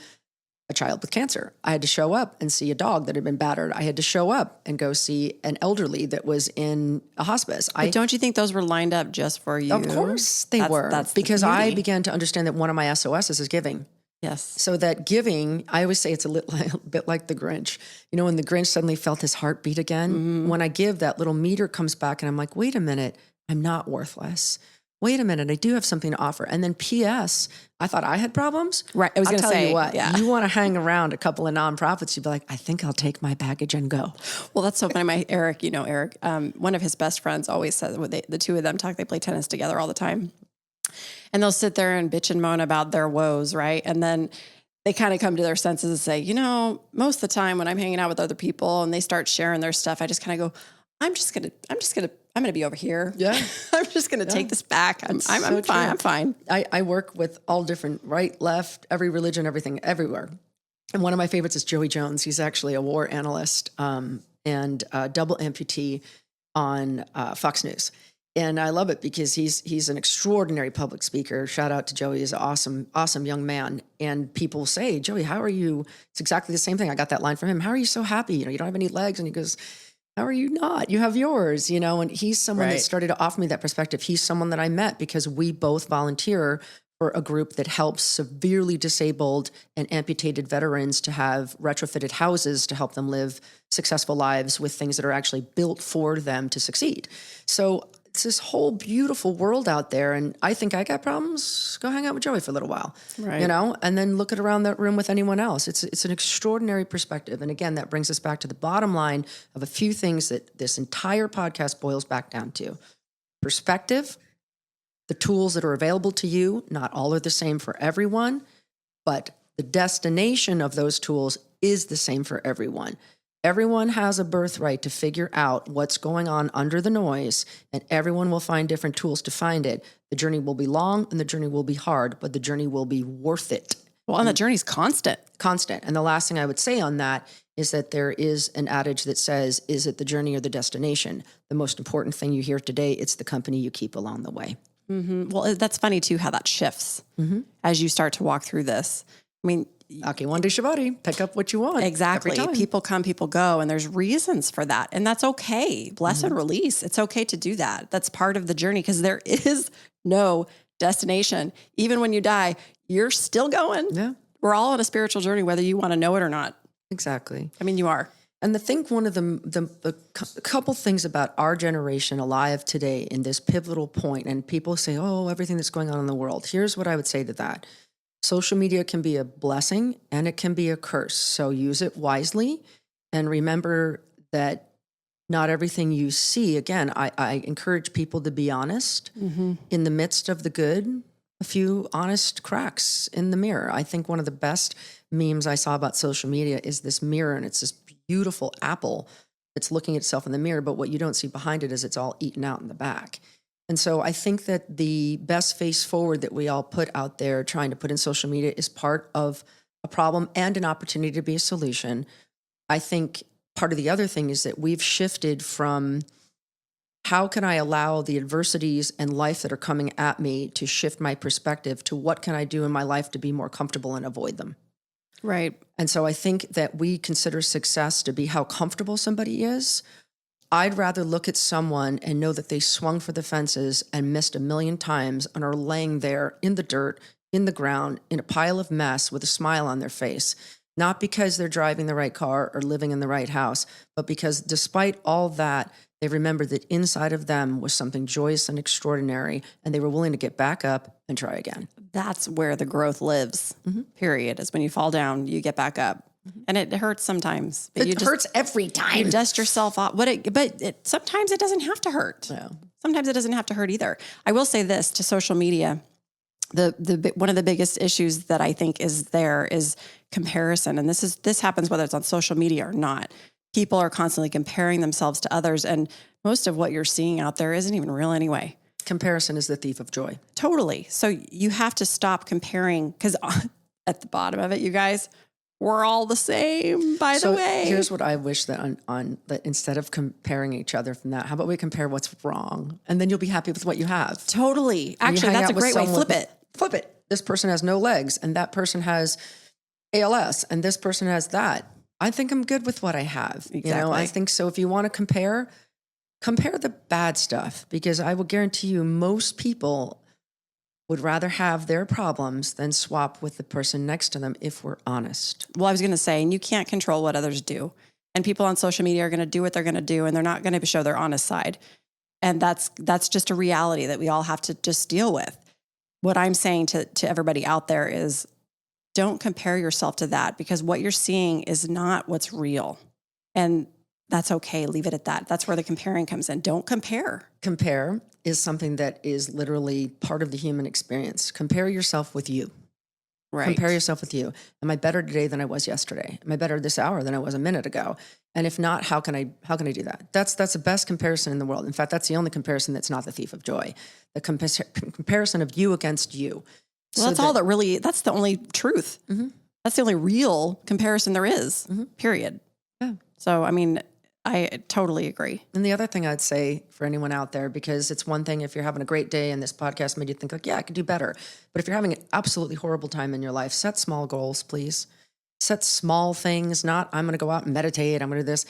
a child with cancer. I had to show up and see a dog that had been battered. I had to show up and go see an elderly that was in a hospice. But don't you think those were lined up just for you? Of course they were. That's because I began to understand that one of my SOSs is giving. Yes. So that giving, I always say it's a little bit like the Grinch. You know, when the Grinch suddenly felt his heart beat again, when I give, that little meter comes back and I'm like, wait a minute, I'm not worthless. Wait a minute, I do have something to offer. And then P.S., I thought I had problems. Right. I was going to say, you what, you want to hang around a couple of nonprofits, you'd be like, I think I'll take my baggage and go. Well, that's so funny. My Eric, one of his best friends always says, the two of them talk, they play tennis together all the time. And they'll sit there and bitch and moan about their woes, right? And then they kind of come to their senses and say, most of the time when I'm hanging out with other people and they start sharing their stuff, I just kind of go, I'm going to be over here. Yeah. I'm just going to take this back. I'm fine. I'm fine. I work with all different, right, left, every religion, everything, everywhere. And one of my favorites is Joey Jones. He's actually a war analyst and a double amputee on Fox News. And I love it because he's an extraordinary public speaker. Shout out to Joey. He's an awesome young man. And people say, Joey, how are you? It's exactly the same thing. I got that line from him. How are you so happy? You don't have any legs. And he goes, how are you not? You have yours, and he's someone that started to offer me that perspective. He's someone that I met because we both volunteer for a group that helps severely disabled and amputated veterans to have retrofitted houses to help them live successful lives with things that are actually built for them to succeed. So it's this whole beautiful world out there. And I think I got problems. Go hang out with Joey for a little while, right. And then look at around that room with anyone else. It's an extraordinary perspective. And again, that brings us back to the bottom line of a few things that this entire podcast boils back down to. Perspective, the tools that are available to you, not all are the same for everyone, but the destination of those tools is the same for everyone. Everyone has a birthright to figure out what's going on under the noise, and everyone will find different tools to find it. The journey will be long and the journey will be hard, but the journey will be worth it. Well, and the journey's constant. Constant. And the last thing I would say on that is that there is an adage that says, is it the journey or the destination? The most important thing you hear today, it's the company you keep along the way. Mm-hmm. Well, that's funny too, how that shifts as you start to walk through this. I mean, One day Shabati, pick up what you want. Exactly. People come, people go, and there's reasons for that. And that's okay. Bless and release. It's okay to do that. That's part of the journey because there is no destination. Even when you die, you're still going. Yeah. We're all on a spiritual journey, whether you want to know it or not. Exactly. I mean, you are. And I think one of the couple things about our generation alive today in this pivotal point, and people say, oh, everything that's going on in the world. Here's what I would say to that. Social media can be a blessing and it can be a curse. So use it wisely and remember that not everything you see, again, I encourage people to be honest in the midst of the good, a few honest cracks in the mirror. I think one of the best memes I saw about social media is this mirror, and it's this beautiful apple that's looking at itself in the mirror, but what you don't see behind it is it's all eaten out in the back. And so I think that the best face forward that we all put out there trying to put in social media is part of a problem and an opportunity to be a solution. I think part of the other thing is that we've shifted from how can I allow the adversities and life that are coming at me to shift my perspective to what can I do in my life to be more comfortable and avoid them. Right. And so I think that we consider success to be how comfortable somebody is. I'd rather look at someone and know that they swung for the fences and missed 1,000,000 times and are laying there in the dirt, in the ground, in a pile of mess with a smile on their face. Not because they're driving the right car or living in the right house, but because despite all that, they remembered that inside of them was something joyous and extraordinary, and they were willing to get back up and try again. That's where the growth lives, period, is when you fall down, you get back up. And it hurts sometimes. But It hurts every time. You dust yourself off. Sometimes it doesn't have to hurt. Yeah. Sometimes it doesn't have to hurt either. I will say this to social media. One of the biggest issues that I think is comparison. And this happens whether it's on social media or not. People are constantly comparing themselves to others. And most of what you're seeing out there isn't even real anyway. Comparison is the thief of joy. Totally. So you have to stop comparing, because at the bottom of it, you guys, we're all the same, by the way. Here's what I wish that that instead of comparing each other from that, how about we compare what's wrong? And then you'll be happy with what you have. Totally. Actually, that's a great way. Flip it. This person has no legs and that person has ALS and this person has that. I think I'm good with what I have. Exactly. I think so. If you want to compare the bad stuff, because I will guarantee you most people would rather have their problems than swap with the person next to them, if we're honest. Well, I was going to say, and you can't control what others do. And people on social media are going to do what they're going to do, and they're not going to show their honest side. And that's just a reality that we all have to just deal with. What I'm saying to everybody out there is, don't compare yourself to that, because what you're seeing is not what's real. And that's okay. Leave it at that. That's where the comparing comes in. Don't compare. Compare is something that is literally part of the human experience. Compare yourself with you. Right. Compare yourself with you. Am I better today than I was yesterday? Am I better this hour than I was a minute ago? And if not, how can I do that? That's the best comparison in the world. In fact, that's the only comparison that's not the thief of joy. The comparison of you against you. Well, that's the only truth. Mm-hmm. That's the only real comparison there is, period. Yeah. So, I mean, I totally agree. And the other thing I'd say for anyone out there, because it's one thing if you're having a great day and this podcast made you think like, yeah, I could do better. But if you're having an absolutely horrible time in your life, set small goals, please. Set small things, not I'm going to go out and meditate, I'm going to do this.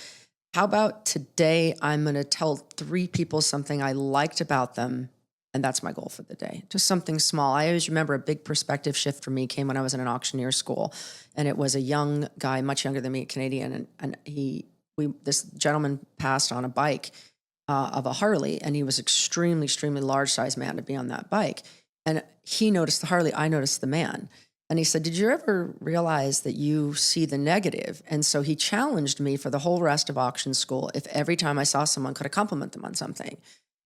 How about today I'm going to tell 3 people something I liked about them, and that's my goal for the day. Just something small. I always remember a big perspective shift for me came when I was in an auctioneer school, and it was a young guy, much younger than me, Canadian, and this gentleman passed on a bike of a Harley, and he was extremely, extremely large-sized man to be on that bike. And he noticed the Harley, I noticed the man. And he said, did you ever realize that you see the negative? And so he challenged me for the whole rest of auction school if every time I saw someone, could I compliment them on something?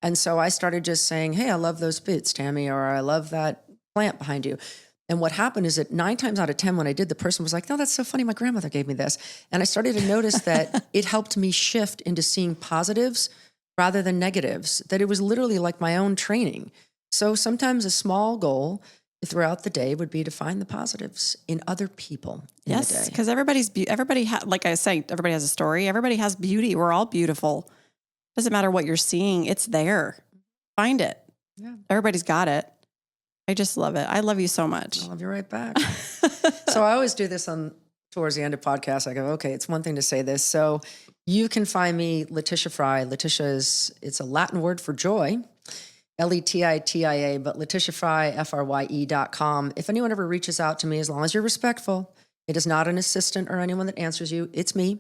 And so I started just saying, hey, I love those boots, Tammy, or I love that plant behind you. And what happened is that 9 times out of 10, when I did, the person was like, no, that's so funny. My grandmother gave me this. And I started to notice that it helped me shift into seeing positives rather than negatives, that it was literally like my own training. So sometimes a small goal throughout the day would be to find the positives in other people in the day. Yes, because like I say, everybody has a story. Everybody has beauty. We're all beautiful. Doesn't matter what you're seeing. It's there. Find it. Yeah. Everybody's got it. I just love it. I love you so much. I love you right back. So I always do this towards the end of podcasts. I go, okay, it's one thing to say this. So you can find me, Letitia Frye. Letitia it's a Latin word for joy. Letitia, but Letitia Frye, FRYE.com. If anyone ever reaches out to me, as long as you're respectful, it is not an assistant or anyone that answers you. It's me.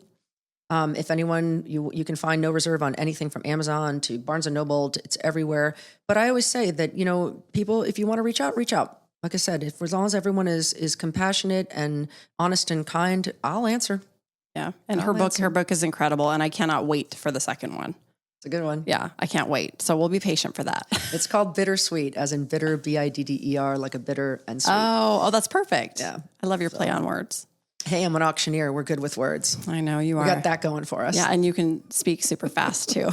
If anyone, you can find no reserve on anything from Amazon to Barnes & Noble. It's everywhere. But I always say that, people, if you want to reach out, reach out. Like I said, as long as everyone is compassionate and honest and kind, I'll answer. Yeah. And her book is incredible. And I cannot wait for the second one. It's a good one. Yeah, I can't wait. So we'll be patient for that. It's called Bittersweet, as in bitter, BIDDER, like a bitter and sweet. Oh, that's perfect. Yeah. I love your play on words. Hey, I'm an auctioneer. We're good with words. I know you are. We got that going for us. Yeah, and you can speak super fast too.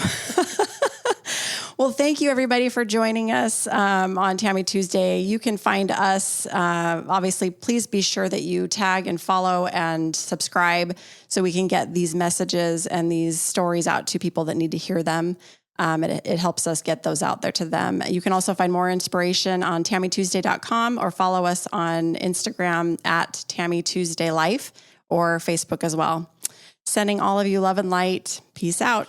Well, thank you everybody for joining us on Tammy Tuesday. You can find us, obviously, please be sure that you tag and follow and subscribe so we can get these messages and these stories out to people that need to hear them. It helps us get those out there to them. You can also find more inspiration on TammyTuesday.com or follow us on Instagram at TammyTuesdayLife or Facebook as well. Sending all of you love and light. Peace out.